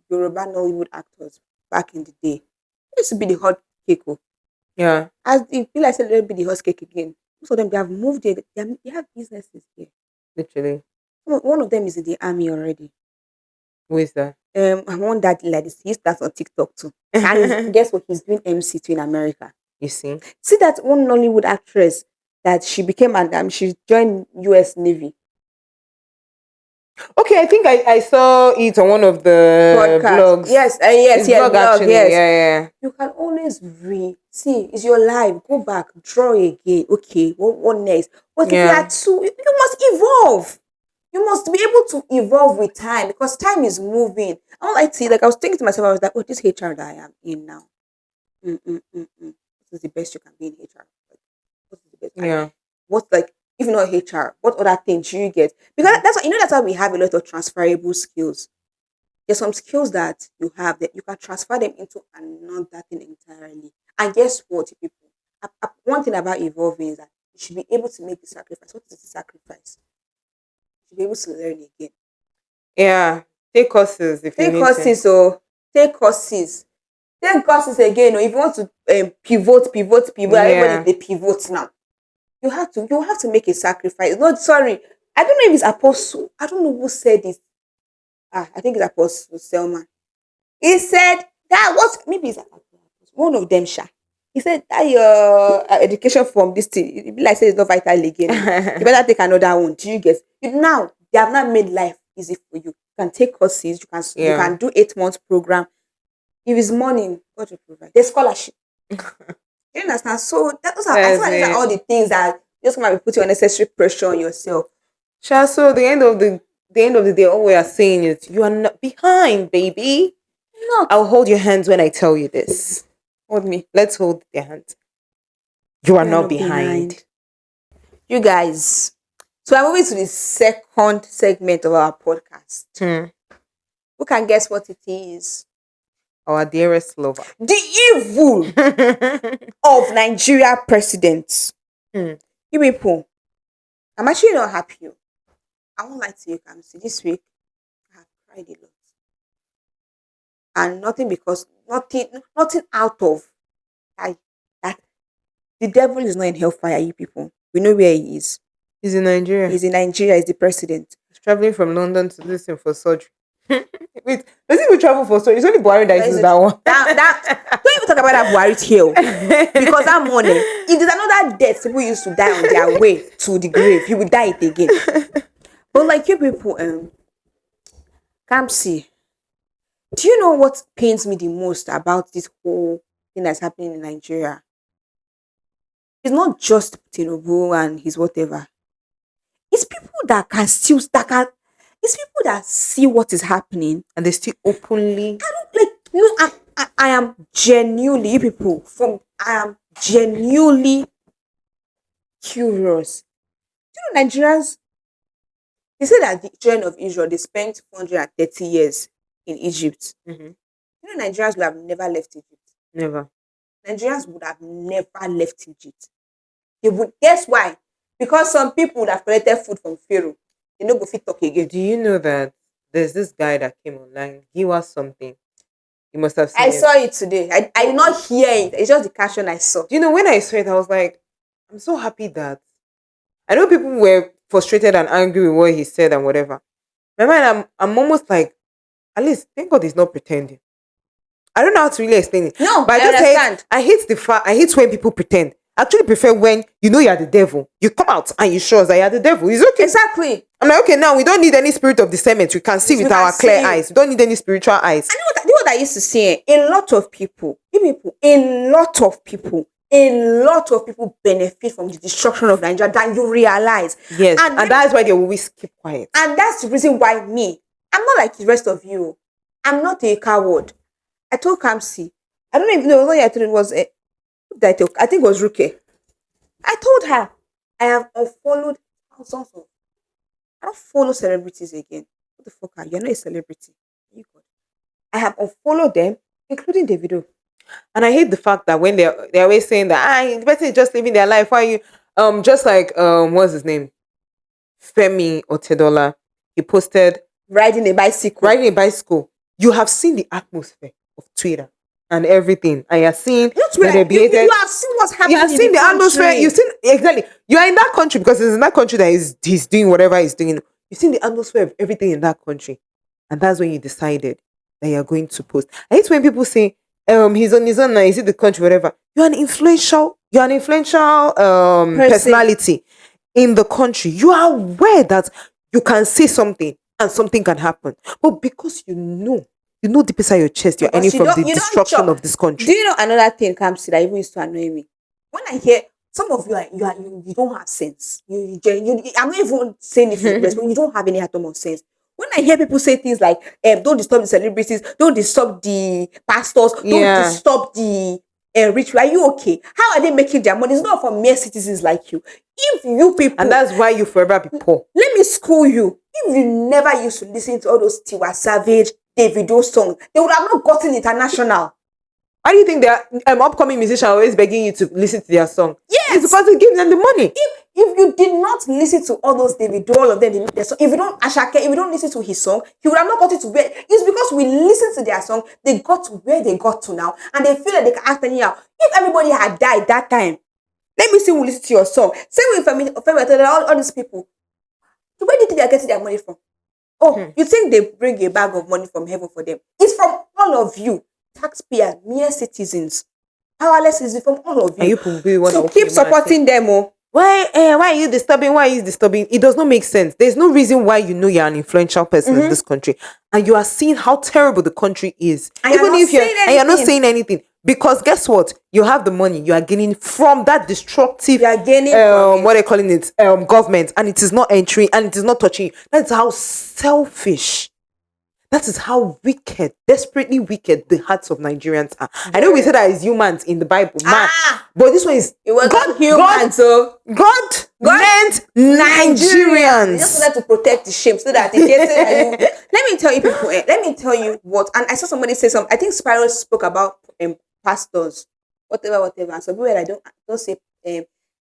Yoruba Nollywood actors back in the day. It used to be the hot cake. yeah, As the feel like said, let be the hot cake again. Most of them they have moved here. They have businesses here. literally. One of them is in the army already. Who is that? I want that like this. He starts on TikTok too. And guess what? He's doing MC too in America. You see? See that one Nollywood actress that she became and she joined US Navy Okay, I think I saw it on one of the broadcast. blogs. Yes, It's blog blog, actually. yes. Yeah. You can always see. It's your life. Go back, draw again. Okay, what next? But if you Yeah. are too, you must evolve. You must be able to evolve with time because time is moving. I don't like to like I was thinking to myself, I was like, oh, this HR that I am in now. This is the best you can be in HR. Like, what is the best? Yeah. What's like if not HR, what other things do you get? Because that's why that's why we have a lot of transferable skills. There's some skills that you have that you can transfer them into another thing entirely. And guess what, people? One thing about evolving is that you should be able to make the sacrifice. What is the sacrifice? You should be able to learn again. Yeah. Take courses if you Take need courses, to. or take courses. Take courses again, or if you want to pivot. Yeah. Everybody they pivot now. You have to make a sacrifice. Not sorry. I don't know if it's Apostle. I don't know who said it. I think it's Apostle Selman. He said that was maybe it's one of them, Sha. He said that your education from this thing, it be like say it's not vital again. You better take another one. Do you get it? Now they have not made life easy for you. You can take courses, you Yeah. can do 8 months program. If it's money, God will provide. There's scholarship. You understand? So I feel That's like these are all it. the things that just might be putting unnecessary pressure on yourself. Sha, so the end of the day, all we are saying is you are not behind, baby. No, I'll hold your hands when I tell you this. hold me. Let's hold their hands. You are You're not not behind. You guys. So I'm moving to the second segment of our podcast. Hmm. Who can guess what it is? Our dearest lover. The evil of Nigeria presidents. Hmm. You people, I'm actually not happy. Oh. I won't lie to you, Kamsi. This week, I have cried a lot. And nothing because nothing out of I, that the devil is not in hellfire, you people. We know where he is. He's in Nigeria. He's in Nigeria, he's the president. He's traveling from London to listen for surgery. Wait, does he even travel for surgery? It's only Buhari that uses that one. Don't even talk about that Buhari hill. Because that morning, if there's another death, people used to die on their way to the grave, he will die it again. But like you people, Kamsi, do you know what pains me the most about this whole thing that's happening in Nigeria? It's not just Tinubu and his whatever. It's people that can still it's people that see what is happening. And they still openly. I don't like no, I am genuinely you people I am genuinely curious. Do you know Nigerians? They say that the children of Israel they spent 430 years in Egypt. Mhm. You know Nigerians would have never left Egypt. Never. Nigerians would have never left Egypt. They would guess why? Because some people would have collected food from Pharaoh. They no go fit talk again. Do you know that there's this guy that came online? He was something. You must have seen I it. saw it today. I did not hear it. It's just the caption I saw. Do you know when I saw it, I was like, I'm so happy that I know people were frustrated and angry with what he said and whatever. My mind, I'm almost like, at least thank God he's not pretending. I don't know how to really explain it. No, but I understand. I hate the fact. I hate when people pretend. I actually prefer when you know you're the devil. You come out and you show us that you're the devil. It's okay. Exactly. I'm like, okay, now we don't need any spirit of discernment. We can see We with can our clear see. eyes. We don't need any spiritual eyes. I know what I used to say. A lot of people, a lot of people benefit from the destruction of Nigeria than you realize. Yes, and that's why they always keep quiet. And that's the reason why I'm not like the rest of you. I'm not a coward. I told Kamsi, I don't even know what I told him was I think it was Ruke. I told her I have unfollowed thousands of. I don't follow celebrities again. What the fuck are you? You're not a celebrity. You God. I have unfollowed them, including Davido. And I hate the fact that when they're always saying that the person is just living their life. Why you just like what's his name? Femi Otedola. He posted Riding a bicycle. You have seen the atmosphere of Twitter and everything. And you're seeing Twitter, you have seen what's happening. You have seen the atmosphere. You've seen exactly. You are in that country because it's in that country that he's doing whatever he's doing. You've seen the atmosphere of everything in that country. And that's when you decided that you're going to post. I hate when people say, he's on his own now, he's in the country, whatever. You're an influential personality in the country. You are aware that you can say something and something can happen. But because you know deep inside your chest, you're ending from the destruction of this country. Do you know another thing comes to that even used to annoy me? When I hear some of you don't have sense. I'm not even saying it, but you don't have any atom of sense. When I hear people say things like, don't disturb the celebrities, don't disturb the pastors, don't disturb the rich, are you okay? How are they making their money? It's not for mere citizens like you. If you people, and that's why you forever be poor. Let me school you. If you never used to listen to all those Tiwa Savage, Davido songs, they would have not gotten international. Why do you think their upcoming musicians are always begging you to listen to their song? Yes, it's because it gives them the money. If you did not listen to all those Davido, all of them, their song, if you don't listen to his song, he would have not gotten to where. It's because we listened to their song, they got to where they got to now, and they feel like they can act anyhow. If everybody had died that time, let me see who listen to your song. Same with all these people. Where do you think they are getting their money from? Oh, you think they bring a bag of money from heaven for them? It's from all of you, taxpayers, mere citizens, powerless citizens, from all of you. So keep supporting them. Oh. Why are you disturbing? Why are you disturbing? It does not make sense. There's no reason why you know you're an influential person in this country and you are seeing how terrible the country is. Even if you're not saying anything. Because guess what? You have the money. You are gaining from that destructive. You are gaining what they're calling it, government, and it is not entering and it is not touching you. That's how selfish. That is how wicked, desperately wicked the hearts of Nigerians are. Yeah. I know we said that is humans in the Bible, man. But this one is God meant Nigerians. They just wanted to protect the shame so that let me tell you people, let me tell you what. And I saw somebody say something. I think Spyro spoke about pastors, whatever. And some people that don't say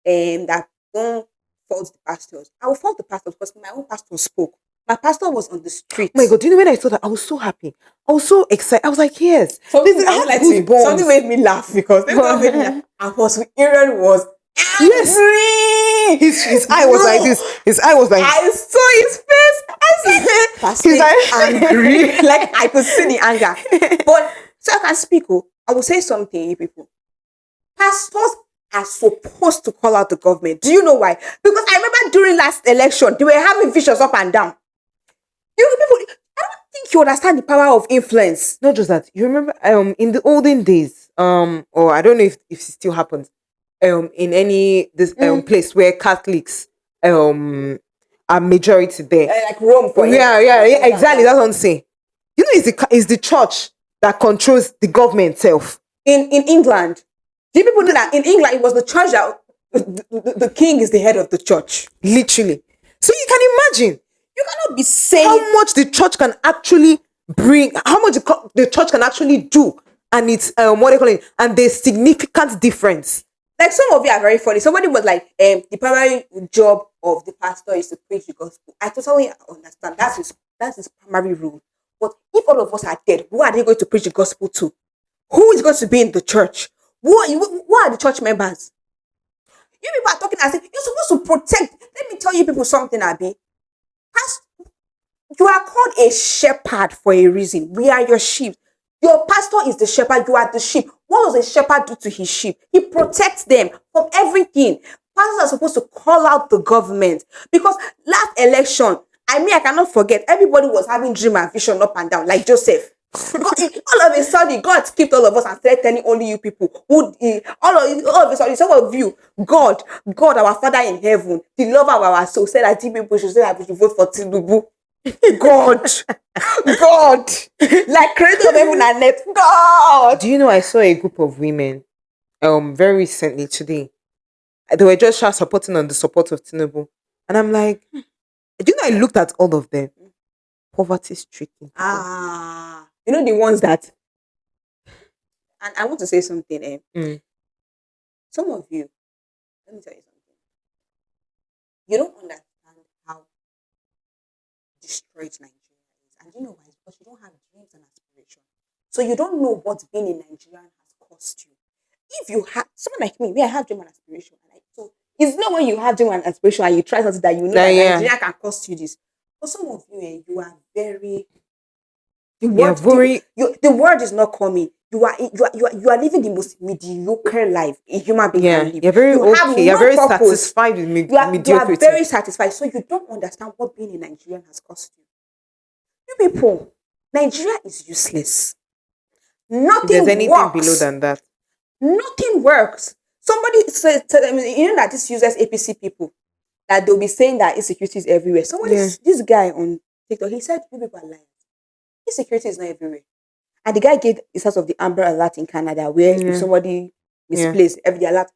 that don't fault the pastors. I will fault the pastors because my own pastor spoke. My pastor was on the street. Oh my god, do you know when I saw that? I was so happy. I was so excited. I was like, yes. Something, I I won't lie had to you. Something goosebumps. made me laugh because they don't made me laugh. And Apostle Aaron was Yes. angry. His eye was like this. His eye was like I saw his face. I said, Pastor He's like- angry. Like I could see the anger. But so I can speak. I will say something, you people. Pastors are supposed to call out the government. Do you know why? Because I remember during last election, they were having visions up and down. You people, I don't think you understand the power of influence. not just that. You remember in the olden days, or I don't know if it still happens, in any this place where Catholics are majority there. Like Rome, for Yeah, exactly. That's what I'm saying. You know, it's the church that controls the government itself. In England, do people know that in England it was the church that the king is the head of the church? Literally. So you can imagine You cannot be saying how much the church can actually bring, how much the church can actually do, and it's what they call it, and there's significant difference. like some of you are very funny. Somebody was like, the primary job of the pastor is to preach the gospel. I totally understand. That's his primary role. But if all of us are dead, who are they going to preach the gospel to? Who is going to be in the church? Who are the church members? You people are talking as if you're supposed to protect. Let me tell you people something, Abby. You are called a shepherd for a reason. We are your sheep. Your pastor is the shepherd. You are the sheep. What does a shepherd do to his sheep? He protects them from everything. Pastors are supposed to call out the government because last election, I cannot forget. Everybody was having dream and vision up and down, like Joseph. All of a sudden, God skipped all of us and started telling only you people. All of a sudden, some of you, God, our Father in heaven, the lover of our soul, said that people should say that we should vote for Tinubu. God, like creator of heaven and earth, God. Do you know I saw a group of women very recently today. They were just supporting on the support of Tinubu. And I'm like, do you know I looked at all of them? Poverty stricken. You know the ones that, and I want to say something. Some of you, let me tell you something. You don't understand how destroyed Nigeria is, and you know why? It's because you don't have dreams and aspirations. So you don't know what being in Nigeria has cost you. If you have someone like me, I have dream and aspiration. So it's not when you have dream and aspiration and you try something that you know that Nigeria can cost you this. For some of you, you are very. The word is not coming. You are living the most mediocre life a human being can live. You're very okay. You're very satisfied with mediocrity. You are very satisfied. So you don't understand what being a Nigerian has cost you. You people, Nigeria is useless. Nothing There's anything works. below than that. Nothing works. Somebody said, you know that this uses APC people, that they'll be saying that insecurity is everywhere. This guy on TikTok, he said, you people are lying. Insecurity is not everywhere. And the guy gave the source of the Amber Alert in Canada, where if somebody misplaced every alert,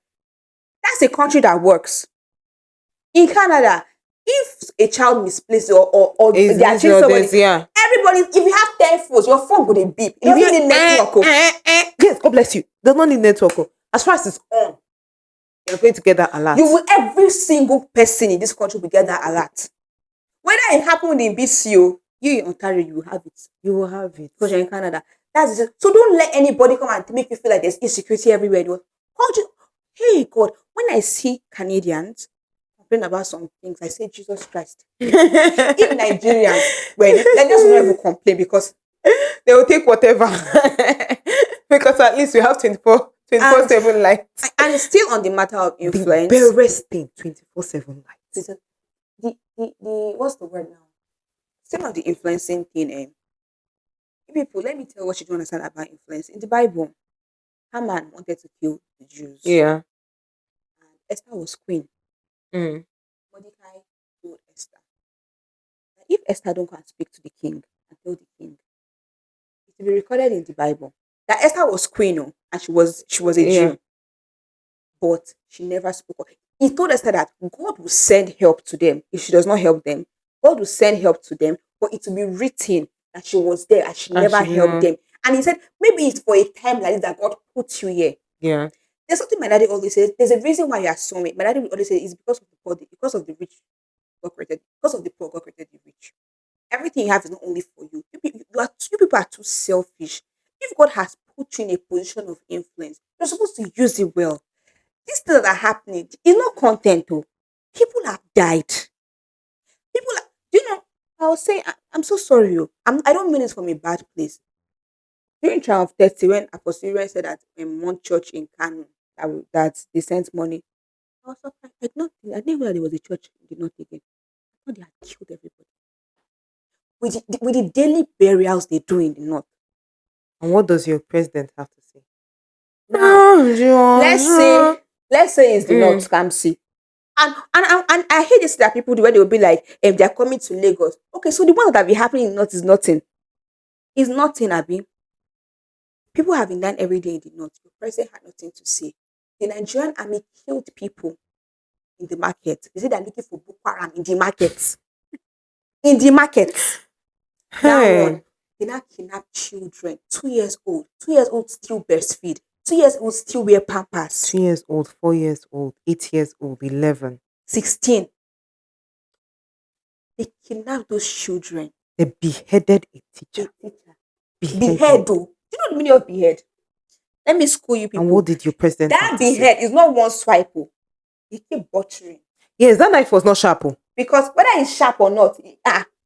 that's a country that works. In Canada, if a child misplaced or they are chasing somebody, everybody, if you have 10 phones, your phone would beep. If you need network, yes, God bless you. Does not need network. As far as it's on, you're going to get that alert. Every single person in this country will get that alert. Whether it happened in BCO, you in Ontario, you will have it. You will have it. Because you're in Canada. That's it. So don't let anybody come and make you feel like there's insecurity everywhere. Hey God, when I see Canadians complain about some things, I say, Jesus Christ. If Nigerians, let us not even complain because they will take whatever. Because at least we have 24/7 lights. And still on the matter of influence. The barest thing, 24/7 lights. The what's the word now? Still on the influencing thing, people, let me tell you what you don't understand about influence. In the Bible, Haman wanted to kill the Jews. Yeah. And Esther was queen. Mordecai told Esther that if Esther don't go and speak to the king and tell the king, it will be recorded in the Bible that Esther was queen, and she was a Jew. But she never spoke. He told Esther that God will send help to them. If she does not help them, God will send help to them, but it will be written that she was there and she never helped them. And he said, maybe it's for a time like this that God put you here. Yeah. There's something my daddy always says. There's a reason why you are so mad. My daddy will always say it's because of the poor, because of the rich God created, because of the poor God created the rich. Everything you have is not only for you. You people are too selfish. If God has put you in a position of influence, you're supposed to use it well. These things that are happening is not content though. People have died. People are, do you know, I was saying, I'm so sorry. I don't mean it from a bad place. During Triumph 30, when Apostle Uriel said that in one church in Kano that they sent money, I was surprised. I didn't know that there was a church in the north again. I thought they had killed everybody. With the daily burials they do in the north. And what does your president have to say? Now, let's say it's the north Kamsi. And I hate this that people do when they will be like, they're coming to Lagos. Okay, so the one that will be happening in the north is nothing. It's nothing, Abi. People have been dying every day in the north. The president had nothing to say. The Nigerian army killed people in the market. They say they're looking for Boko Haram in the market. In the market. That one. They now kidnap children, 2 years old. 2 years old still breastfeed. 2 years old still wear pampers. 2 years old, 4 years old, 8 years old, 11. 16. They kidnapped those children. They beheaded a teacher. Behead though. Do you know the meaning of behead? Let me school you people. And what did your president That behead is not one swipe. They keep butchering. Yes, that knife was not sharp. Because whether it's sharp or not,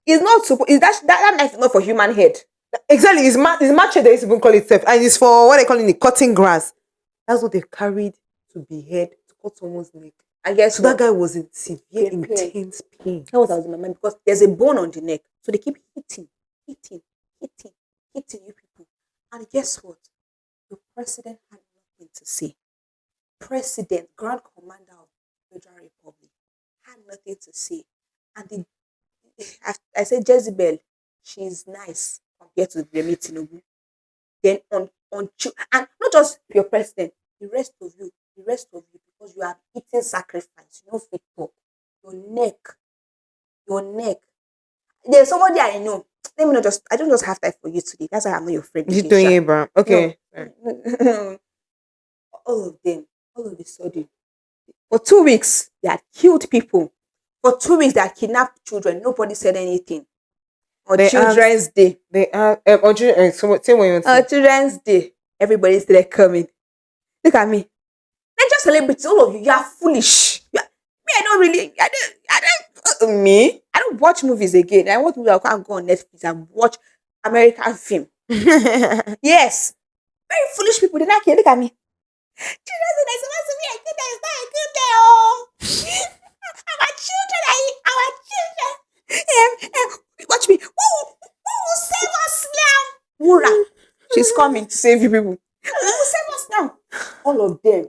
it's not supposed. Is that knife is not for human head? Exactly, it's mache they even call it self, and it's for what they call it cutting grass. That's what they carried to behead, to cut someone's neck. I guess so. That guy was in severe, intense pain. That was in my mind because there's a bone on the neck, so they keep hitting you people. And guess what? The president had nothing to say. President, Grand Commander of the Federal Republic, had nothing to say. And I said Jezebel, she's nice compared to Remi Tinubu. Then on and not just your president, the rest of you, because you are eating sacrifice, you know, fit up. Your neck. There's somebody I know. I don't just have time for you today. That's why I'm not your friend. You're doing it, bro. Okay. No. All of them, all of a sudden. For 2 weeks, they had killed people. For 2 weeks, they had kidnapped children. Nobody said anything. On Children's Day. On Children's Day. Everybody's there coming. Look at me. Niger celebrities, all of you, you are foolish. I don't watch movies again. I want to go on Netflix and watch American film. Yes. Very foolish people. They're not here. Look at me. Children's Day is supposed to be a good day. It's not a good day. Oh. Our children. Watch me. Who save us now? Wura. She's coming to save you people. Who save us now? All of them.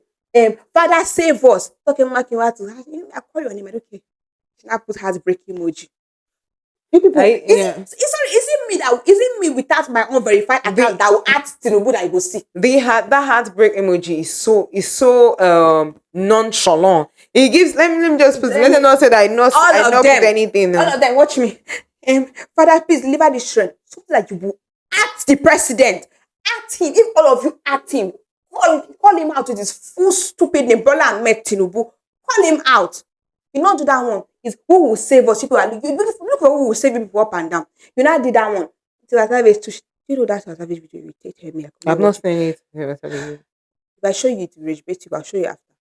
Father, save us. Talking about I call your name. Okay. She now put heartbreak emoji. You people, is it me without my own verified account that will add Tinubu that I go see? That heartbreak emoji is so nonchalant. It gives. Let me just put. Let them not say that I not put anything. All of them, watch me. Father, please deliver this strength. Something like you will at the president, at him. If all of you at him, call him out with his full stupid name, Bola Ahmed Tinubu. Call him out. You not do that one. It's who will save us. People are look for who will save people up and down. You not did that one. You know that's a savage video. You take me. I've not seen it. If I show you the rage bait, I'll show you after.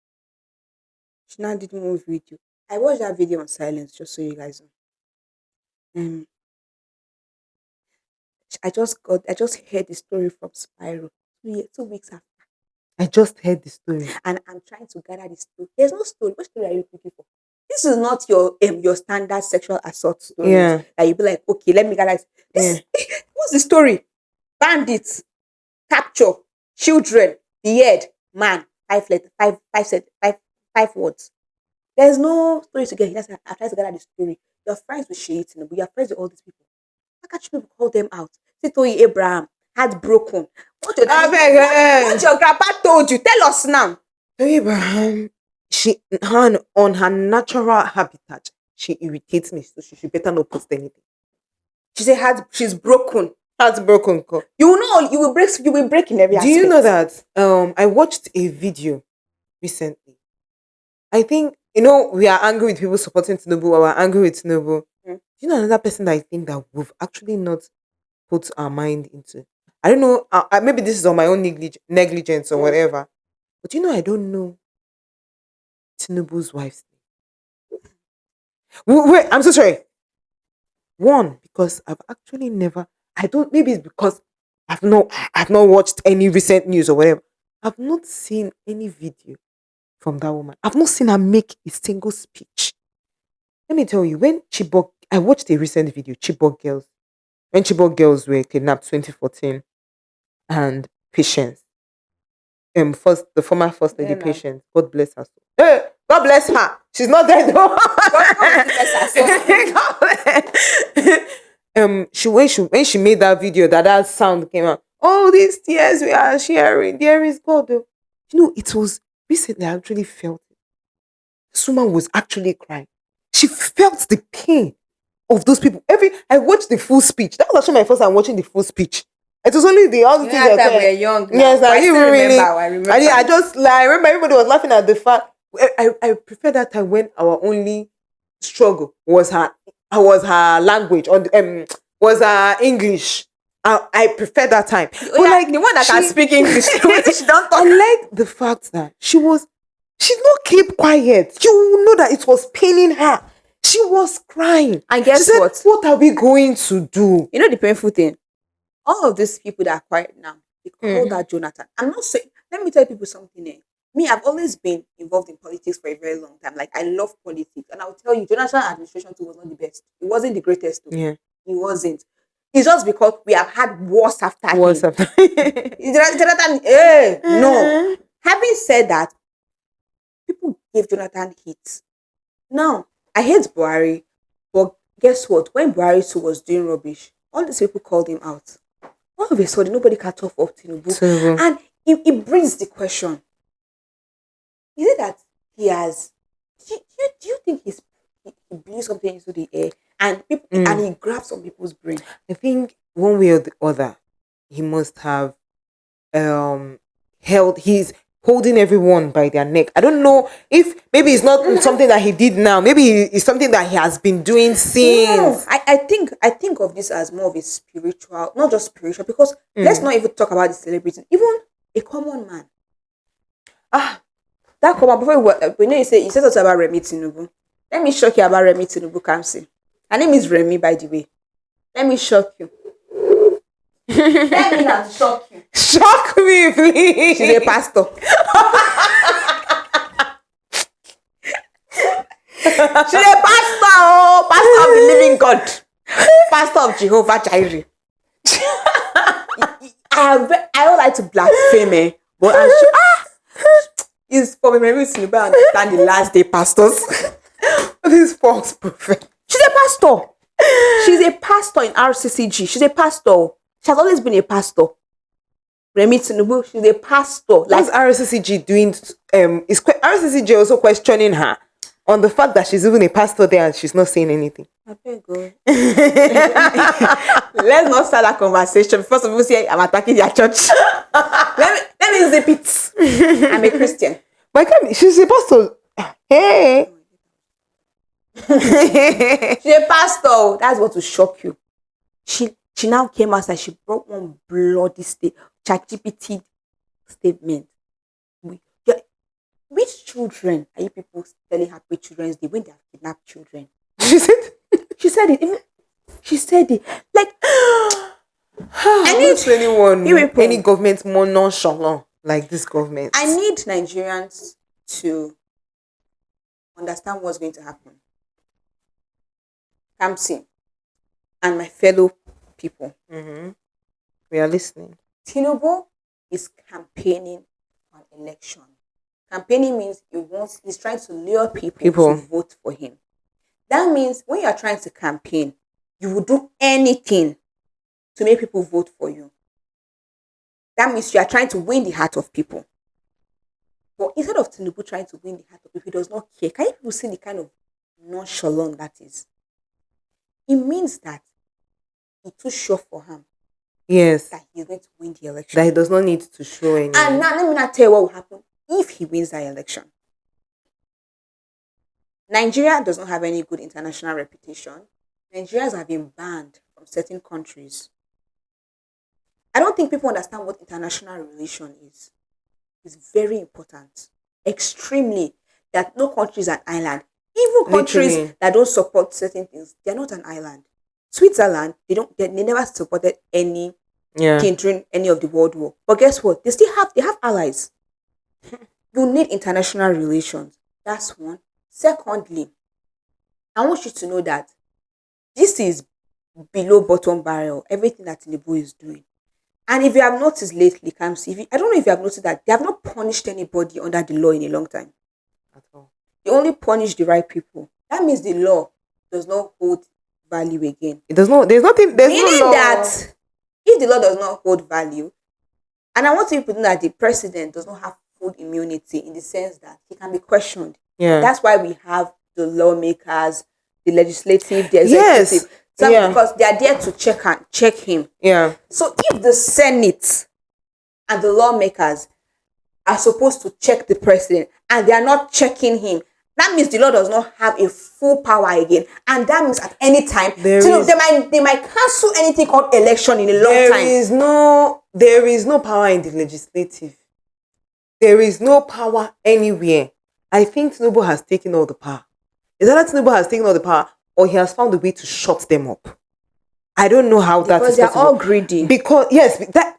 She now did more video. I watched that video on silence just so you guys know. I just heard the story from Spyro 2 weeks after. I just heard the story. And I'm trying to gather the story. There's no story. What story are you looking for? This is not your standard sexual assault story. Yeah. That you be like, okay, let me gather this. What's the story? Bandits, capture, children, behead, man, 5 words. There's no story to get. I'm trying to gather the story. You're friends with Sheikh, but you're friends with all these people. How can people call them out? Titoyi Abraham, heartbroken. What your grandpa told you? Tell us now. Abraham, on her natural habitat, she irritates me, so she should better not post anything. She said she's broken. Heartbroken. You will break in every aspect. Do you know that? I watched a video recently. I think, we are angry with people supporting Tinubu, or we're angry with Tinubu. Mm. Another person that I think that we've actually not put our mind into? I don't know. Maybe this is on my own negligence or whatever. But I don't know Tinubu's wife's name. Wait, I'm so sorry. One, because I've actually never. I don't. Maybe it's because I've not watched any recent news or whatever. I've not seen any video from that woman. I've not seen her make a single speech. Let me tell you, I watched a recent video, Chibok girls, when Chibok girls were kidnapped 2014, and Patience, the former first lady Yeah, now. Patience, God bless her. Hey, God bless her. She's not dead though. God bless her. God bless- when she made that video, that sound came out. Oh, these tears we are sharing, there is God. Though. It was recently. I actually felt it. This woman was actually crying. She felt the pain of those people. I watched the full speech. That was actually my first time watching the full speech. It was only the other You know, things that I time we said. were young. Now. Yes, But I I didn't still really. remember. I remember. I just like I remember everybody was laughing at the fact. I prefer that time when our only struggle was her language was her English. I prefer that time. Oh, But yeah, like the one that can speak English. She don't talk. I like the fact that she not keep quiet. You know that it was paining her. She was crying. And She guess said, what? "What are we going to do?" You know the painful thing? All of these people that are quiet now, they call that Jonathan. I'm not saying, let me tell people something. Me, I've always been involved in politics for a very long time. Like, I love politics. And I'll tell you, Jonathan administration too was not the best. It wasn't the greatest too. Yeah. It wasn't. It's just because we have had wars after What's him. up? Jonathan, no. Having said that, people gave Jonathan hits. Now, I hate Buhari, but guess what? When Buhari too was doing rubbish, all these people called him out. All of a sudden, nobody cut off of Tinubu. Tinubu. And it brings the question: is it that he has? Do you think he blew something into the air and people and he grabbed some people's brain? I think one way or the other, he must have held. He's holding everyone by their neck. I don't know if maybe it's not something that he did now. Maybe it's something that he has been doing No, since. I think of this as more of a spiritual, not just spiritual, because let's not even talk about the celebrity, even a common man. That common before we know you say something about Remi Tinubu. Let me shock you about Remi Tinubu Kamsi. Her name is Remi, by the way. Let me shock you. Let me not shock you. Shock me, please. She's a pastor. She's a pastor, pastor of the living God, pastor of Jehovah Jireh. I don't like to blaspheme, but I'm sure it's for me to understand the last day pastors. This false prophet. She's a pastor. She's a pastor in RCCG. She's a pastor. She has always been a pastor. Remi Tinubu, she's a pastor. What's RCCG doing? Is RCCG also questioning her on the fact that she's even a pastor there and she's not saying anything? I beg God. Let's not start that conversation. First of all, say I'm attacking their church. let me zip it. I'm a Christian. But she's a pastor. Hey. She's a pastor. That's what will shock you. She now came outside. She brought one bloody ChatGPT statement. Which children are you people telling Happy Children's Day when they have kidnapped children? She said it. She said it. Like, I need any government more nonchalant like this government. I need Nigerians to understand what's going to happen. Kamsi and my fellow people. We are listening. Tinubu is campaigning for an election. Campaigning means he's trying to lure people to vote for him. That means when you are trying to campaign, you will do anything to make people vote for you. That means you are trying to win the heart of people. But instead of Tinubu trying to win the heart of people, he does not care. Can you people see the kind of nonchalant that is? It means that it's too sure for him. Yes. That he's going to win the election. That he does not need to show any. And now let me not tell you what will happen. if he wins that election, Nigeria does not have any good international reputation. Nigerians have been banned from certain countries. I don't think people understand what international relation is. It's very important. Extremely. That no country is an island. Even countries Literally. that don't support certain things, they're not an island. Switzerland, they never supported any Yeah. king during any of the World War. But guess what? They have allies. You need international relations. That's one. Secondly, I want you to know that this is below bottom barrel, everything that Tinubu is doing. And if you have noticed lately, Kamsi, I don't know if you have noticed that they have not punished anybody under the law in a long time. At all. They only punish the right people. That means the law does not hold value again. It does not. There's Meaning no law. that if the law does not hold value, and I want you to know that the president does not have full immunity in the sense that he can be questioned. Yeah. That's why we have the lawmakers, the legislative, the Yes. executive. Because they are there to check him. Yeah. So if the Senate and the lawmakers are supposed to check the president and they are not checking him, that means the law does not have a full power again. And that means at any time, they might cancel anything called election in a long time. There is no power in the legislative. There is no power anywhere. I think Tinubu has taken all the power. Is that Tinubu has taken all the power, or he has found a way to shut them up? I don't know how that is Because they're possible. all greedy. Because that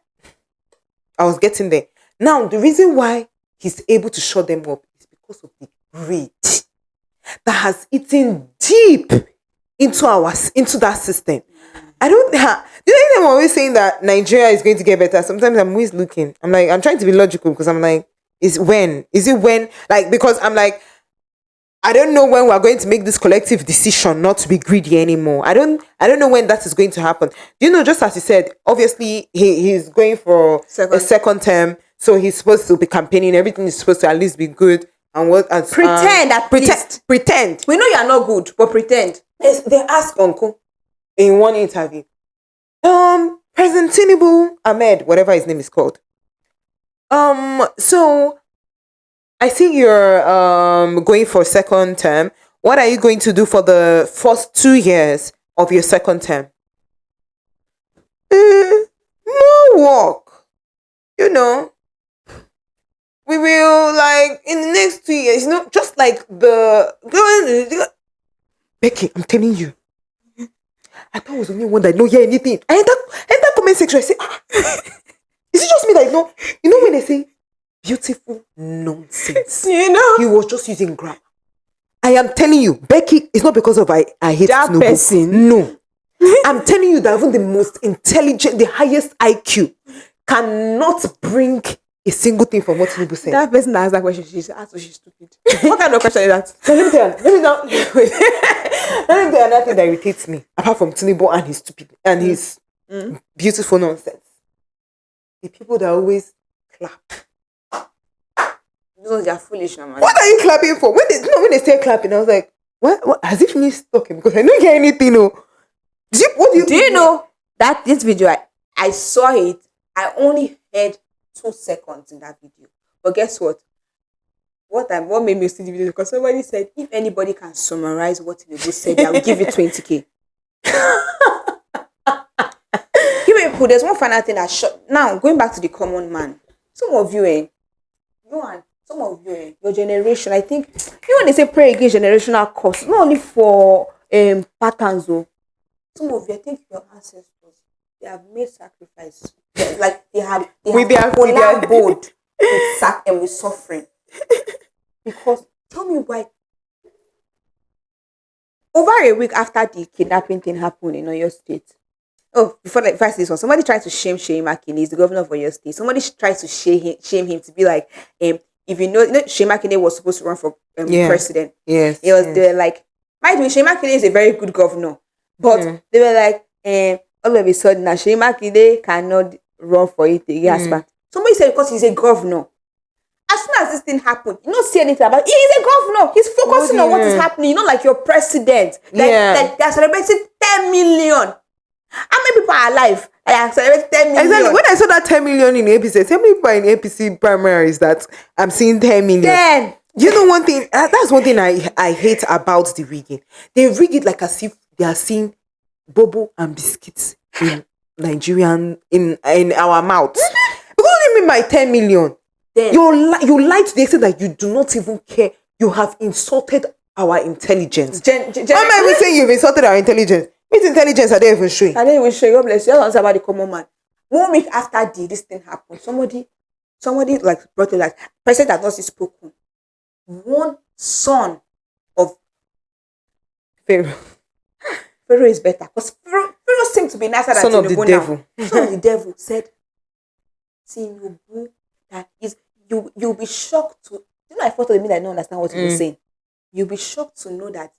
I was getting there. Now the reason why he's able to shut them up is because of the greed that has eaten deep into that system. I don't. Do you know I'm always saying that Nigeria is going to get better? Sometimes I'm always looking. I'm like, I'm trying to be logical because I'm like, is it when? Like, because I'm like, I don't know when we're going to make this collective decision not to be greedy anymore. I don't know when that is going to happen. Do you know, just as you said, obviously he's going for a second term, so he's supposed to be campaigning. Everything is supposed to at least be good. And what? And, pretend. We know you are not good, but pretend. They asked Uncle in one interview, President Tinubu Ahmed, whatever his name is called. So I see you're going for second term. What are you going to do for the first 2 years of your second term? More work. You know, we will, like, in the next 2 years, just like Becky, I'm telling you, I thought I was the only one that don't hear anything. I enter comment section, I say, is it just me that know? You know when they say beautiful nonsense? He was just using grammar. I am telling you, Becky, it's not because of I hate that Tinubu. person. No. I'm telling you that even the most intelligent, the highest IQ cannot bring a single thing from what Tinubu said. That person that asked that question, she's stupid. What kind of question is that? So let me tell you, let me tell you another thing that irritates me, apart from Tinubu and his stupid and his beautiful nonsense. The people that always clap. Those are foolish, man. What are you clapping for? When they start clapping, I was like, what? Has he finished talking? Because I don't hear anything. No. Do you know that this video? I saw it. I only heard 2 seconds in that video. But guess what? What made me see the video? Because somebody said, if anybody can summarize what Tinubu said, I will give you 20K. There's one final thing that now going back to the common man. Some of you, your generation, I think, when they say pray against generational curse, not only for patterns though. Some of you, I think your ancestors, they have made sacrifice. They have collaborated with suffering. Because tell me why. Over a week after the kidnapping thing happened in Oyo State. Oh, before this one, somebody tried to shame Makinde. He's the governor of Oyo State. Somebody tried to shame him to be like, if you know Shea Makinde was supposed to run for president. Yes. They were like, mind you, Shea Makinde is a very good governor. But they were like, all of a sudden, now Shea Makinde cannot run for it again. Somebody said because he's a governor. As soon as this thing happened, you don't see anything about it. He's a governor. He's focusing on what is happening. You know, like your president. Like they're celebrating 10 million. How many people are alive I accelerated 10 million. Exactly. When I saw that 10 million in APC, how many people are in APC primaries that I'm seeing 10 million? 10. You know one thing? That's one thing I hate about the rigging. They rig it like as if they are seeing bobo and biscuits in Nigerian in our mouths. Because what do you mean by 10 million? Then You lie to the extent that you do not even care. You have insulted our intelligence. Why am I even saying you've insulted our intelligence? Which intelligence are they even showing? I didn't even show you. God bless you. That's about the common man. 1 week after this thing happened, somebody like brought it like person that not spoken. One son of Pharaoh is better because Pharaoh seemed to be nicer than son of the Tinubu devil. now. Son of the devil said, Tinubu, that is you'll be shocked to I thought of me that I don't understand what he was saying. You'll be shocked to know that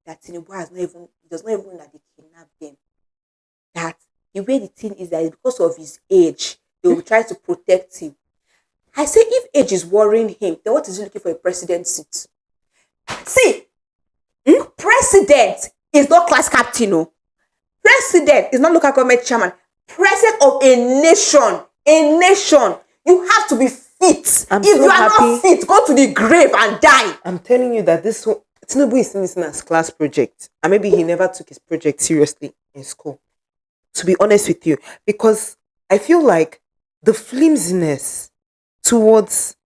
Tinubu does not even know that they kidnapped them. That the way the thing is that it's because of his age, they will try to protect him. I say if age is worrying him, then what is he looking for a president seat? See, president is not class captain, no. President is not local government chairman. President of a nation. You have to be fit. If you are not fit, go to the grave and die. I'm telling you that this one, Tinubu is seen as class project. And maybe he never took his project seriously in school. To be honest with you. Because I feel like the flimsiness towards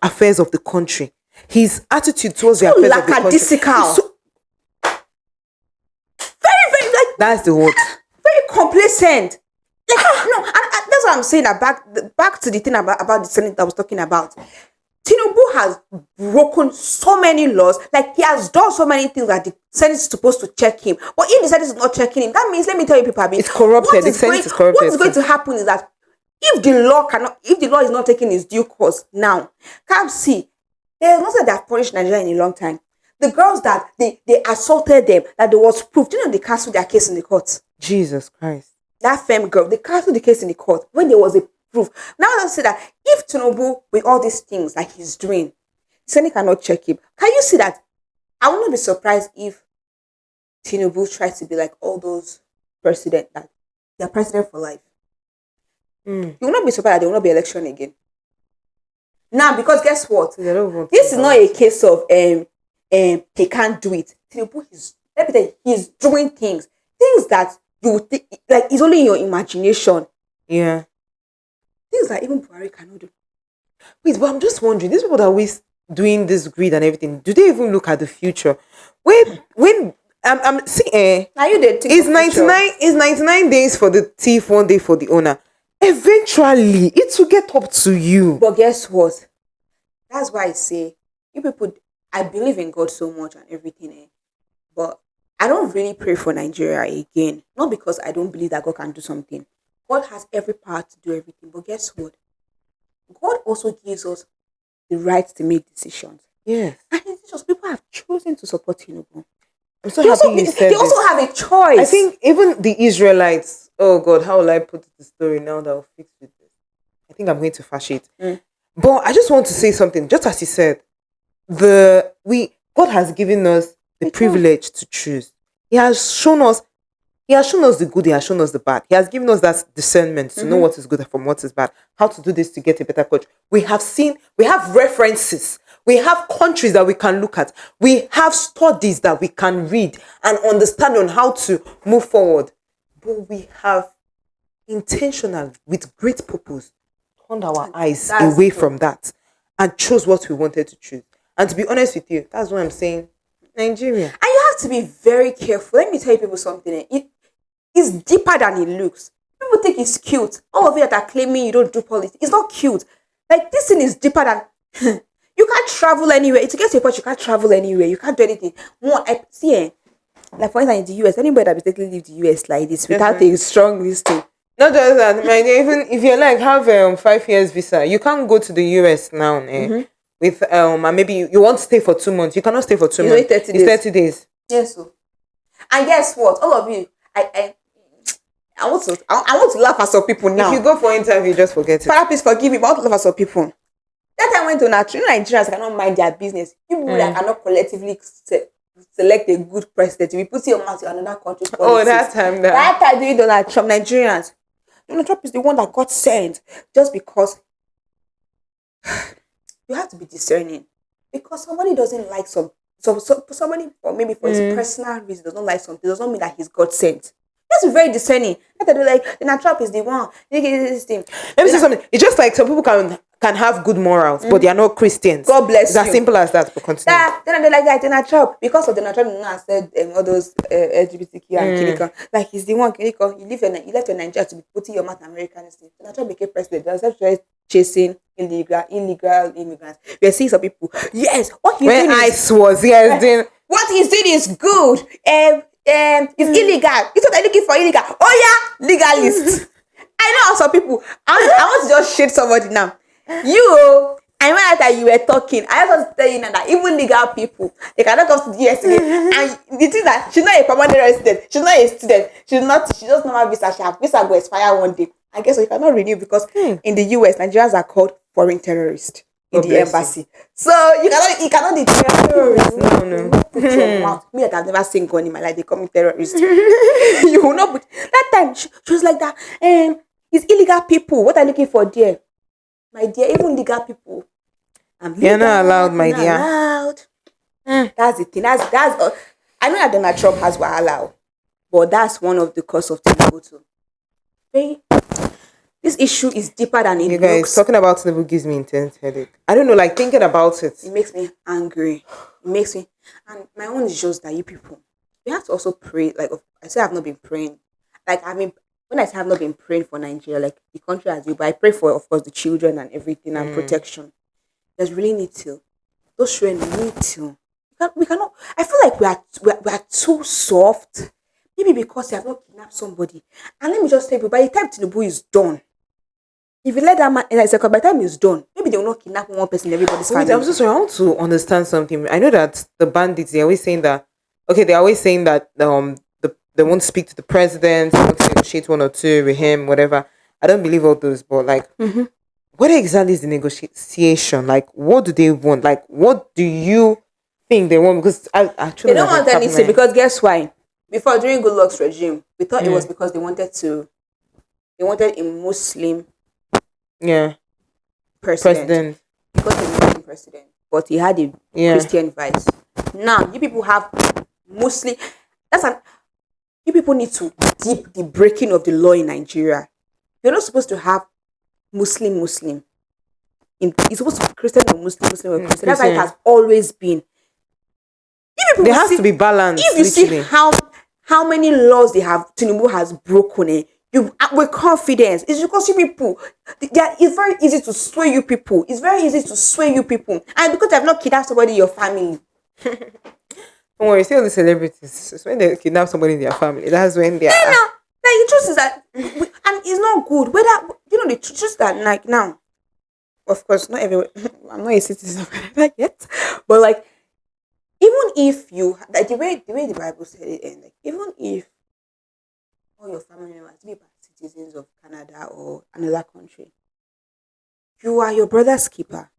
affairs of the country, his attitude towards the affairs of the country. So very like that's the word. Very complacent. Like no, and that's what I'm saying. That back to the thing about the Senate I was talking about. Tinubu has broken so many laws. Like he has done so many things that the Senate is supposed to check him. But if the Senate is not checking him, that means, let me tell you people, it's corrupted. The Senate is corrupted. What is going to happen is that if the law is not taking its due course now, come see, there's nothing that punished Nigeria in a long time. The girls that they assaulted them, that there was proof, they canceled their case in the court. Jesus Christ. That femme girl, they canceled the case in the court when there was a proof. Now let's say that if Tinubu, with all these things that he's doing, the Senate cannot check him. Can you see that? I will not be surprised if Tinubu tries to be like all those presidents that they're president for life. You will not be surprised that there will not be election again. Now, because guess what? This is not a case of he can't do it. Tinubu he's doing things that you would think like it's only in your imagination. Yeah. Things that even Buhari cannot do. Wait, but I'm just wondering, these people that are always doing this greed and everything, do they even look at the future? When I'm see, now you did think it's 99 days for the thief, 1 day for the owner. Eventually, it will get up to you. But guess what? That's why I say, you people, I believe in God so much and everything, but I don't really pray for Nigeria again. Not because I don't believe that God can do something. God has every power to do everything. But guess what? God also gives us the right to make decisions. Yes. And it's just people have chosen to support Tinubu. I'm so happy you said they also have a choice. I think even the Israelites, oh God, how will I put the story now that will fix with this? I think I'm going to fash it. But I just want to say something. Just as you said, God has given us the privilege to choose. He has shown us the good, he has shown us the bad. He has given us that discernment to know what is good from what is bad, how to do this to get a better coach. We have references. We have countries that we can look at. We have studies that we can read and understand on how to move forward. But we have intentional, with great purpose, turned our eyes away from that and chose what we wanted to choose. And to be honest with you, that's what I'm saying. Nigeria. And you have to be very careful. Let me tell you people something. It's deeper than it looks. People think it's cute. All of you that are claiming you don't do politics, it's not cute. Like, this thing is deeper than... You can't travel anywhere. To get to a point, you can't travel anywhere. You can't do anything. Like, for instance, in the US, anybody that basically leave the US like this without a strong listing. Not just that, even if you have 5 years visa, you can't go to the US now. With maybe you want to stay for 2 months. You cannot stay for 2 months. It's 30 days. Yes, so. And guess what? All of you, I want to laugh at some people now. If you go for interview, just forget it. Father, please forgive me, but I want to laugh at some people. That time I went to Nigerians cannot mind their business. People that cannot collectively select a good president, you will put your mouth in another country's Oh, politics. that time That time during Donald Trump, Nigerians, Donald Trump is the one that got sent just because you have to be discerning. Because somebody doesn't like somebody, or maybe for his personal reason does not like something, does not mean that he's God sent. Let's be very discerning. Not that they're like Donald Trump is the one. This thing. Let me say something. It's just like some people can have good morals, but they are not Christians. God bless It's you. as simple as that. But continue. Then they like that Donald Trump, because of Donald Trump, you know, I said all those LGBTQ and Kiliko. Like he's the one Kiliko. You left your Nigeria to be putting your mouth in American and stuff. Donald Trump became president. They chasing illegal immigrants. We see some people. Yes, what he's When doing ICE was doing. what he's doing is good. It's illegal. It's what they're looking for illegal. Oh yeah, legalist. I know some people. I want to just shade somebody now. I remember that you were talking. I was telling you now that even legal people, they cannot come to the US again. And the thing that she's not a permanent resident, she's not a student, she just normal visa. She have visa go expire one day. I guess so you cannot renew because in the US, Nigerians are called foreign terrorists in the embassy. So you cannot be terrorist. No. Put your mouth. Me that I've never seen gun in my life, they call me terrorist. You will not put that time she was like that. It's illegal people. What are you looking for there? My dear, even legal people. You're not allowed, my dear. Allowed. That's the thing. That's I know that Donald Trump has wahala, but that's one of the cause of Tinubu too. This issue is deeper than it You guys looks. talking about Tinubu gives me intense headache. I don't know, like thinking about it. It makes me angry. It makes me, and my own is just that you people, we have to also pray. Like I say, I've not been praying. Like when I say I've not been praying for Nigeria, like the country as you, but I pray for, of course, the children and everything and protection. There's really need to. Those children need to. We cannot. I feel like we are too soft. Maybe because they have not kidnapped somebody. And let me just tell you, by the time Tinubu is done, if you let that man, by the time he's done, maybe they will not kidnap one person in everybody's family. I'm so sorry. I want to understand something. I know that the bandits, they're always saying that. Okay, they're always saying that they won't speak to the president, they won't negotiate one or two with him, whatever. I don't believe all those, but like, what exactly is the negotiation? Like, what do they want? Like, what do you think they want? Because I actually they don't want anything. Because guess why? Before, during Goodluck's regime, we thought it was because they wanted a Muslim president. Because a Muslim president, but he had a Christian vice. Now you people have Muslim. You people need to dip the breaking of the law in Nigeria. You're not supposed to have Muslim. It's supposed to be Christian or Muslim or Christian. That's how it has always been. There has to be balance. If you see how many laws Tinubu has broken, with confidence. It's because you people, it's very easy to sway you people. It's very easy to sway you people, and because they have not kidnapped somebody in your family. Don't worry, see all the celebrities. It's when they kidnap somebody in their family. That's when they are. Like the truth is that, and it's not good. Whether the truth is that, like now, of course, not everyone. I'm not a citizen of Canada yet, but like, even if you like the way the Bible said it, and like even if all your family members be citizens of Canada or another country, you are your brother's keeper.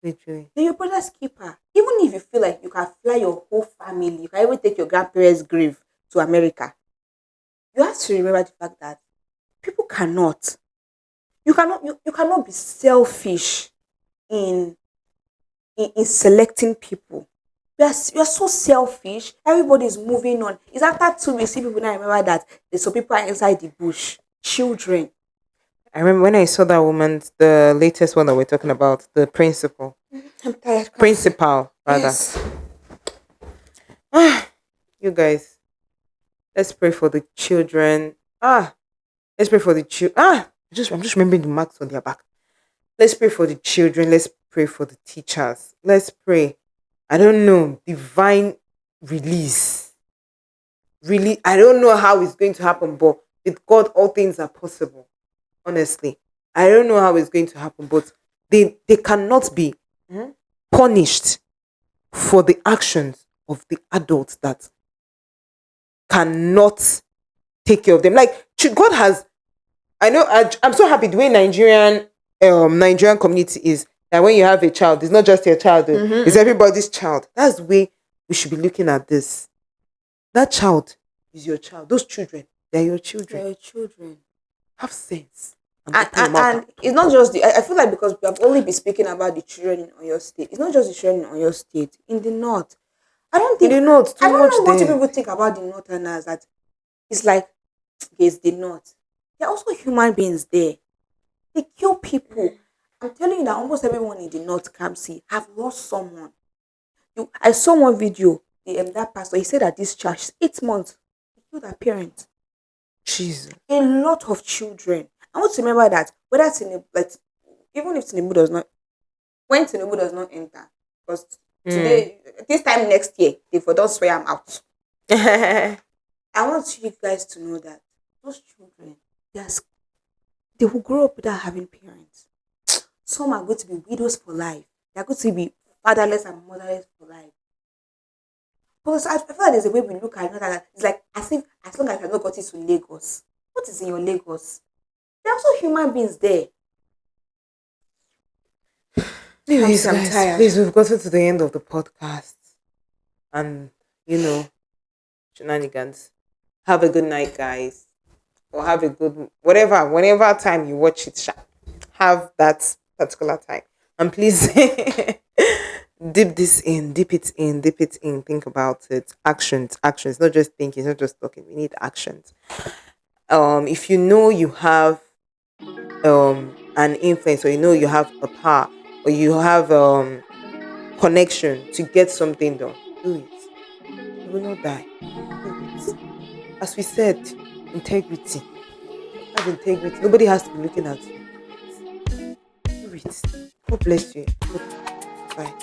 Literally. They're your brother's keeper. Even if you feel like you can fly your whole family, you can even take your grandparents' grave to America, you have to remember the fact that people cannot. You cannot be selfish in selecting people. You are so selfish. Everybody is moving on. It's after 2 weeks, see people now remember that there's some people are inside the bush. Children. I remember when I saw that woman, the latest one that we're talking about, the principal. I'm tired. Principal, rather. Yes. You guys, let's pray for the children. Let's pray for the children. I'm just remembering the marks on their back. Let's pray for the children. Let's pray for the teachers. Let's pray. I don't know, divine release. Really, I don't know how it's going to happen, but with God, all things are possible. Honestly, I don't know how it's going to happen, but they cannot be punished for the actions of the adults that cannot take care of them. Like God has, I know. I'm so happy the way Nigerian community is. That when you have a child, it's not just your child, it's everybody's child. That's the way we should be looking at this. That child is your child. Those children, they're your children. They're your children. Have sense. And And, open and, your mouth and and it's talk. not just I feel like because we have only been speaking about the children in Oyo State. It's not just the children in Oyo State. In the north, I don't You think know, it's I too don't much know what you there. people think about the northerners. That it's like it's the north. There are also human beings there. They kill people. I'm telling you that almost everyone in the north Kamsi have lost someone. I saw one video. That pastor, he said that this church 8 months he killed her parents. Jesus. A lot of children. I want to remember that whether Tinubu, like, even if Tinubu does not, when Tinubu does not enter, because Mm. today, this time next year, if I don't swear I'm out. I want you guys to know that those children, they will grow up without having parents. Some are going to be widows for life. They're going to be fatherless and motherless for life. Because I feel like there's a way we look at it. It's like as if as long as I not got it to Lagos. What is in your Lagos? There are also human beings there. Anyways, I'm guys, tired. please, we've gotten to the end of the podcast. And, shenanigans. Have a good night, guys. Or have a good, whenever time you watch it, have that particular time. And please dip this in, dip it in, dip it in. Think about it. Actions, actions. Not just thinking, not just talking. We need actions. If you know you have an influence, or you know you have a power, or you have connection to get something done, do it. You will not die. Do it. As we said, integrity. Have integrity. Nobody has to be looking at you. Do it. God bless you. Bye.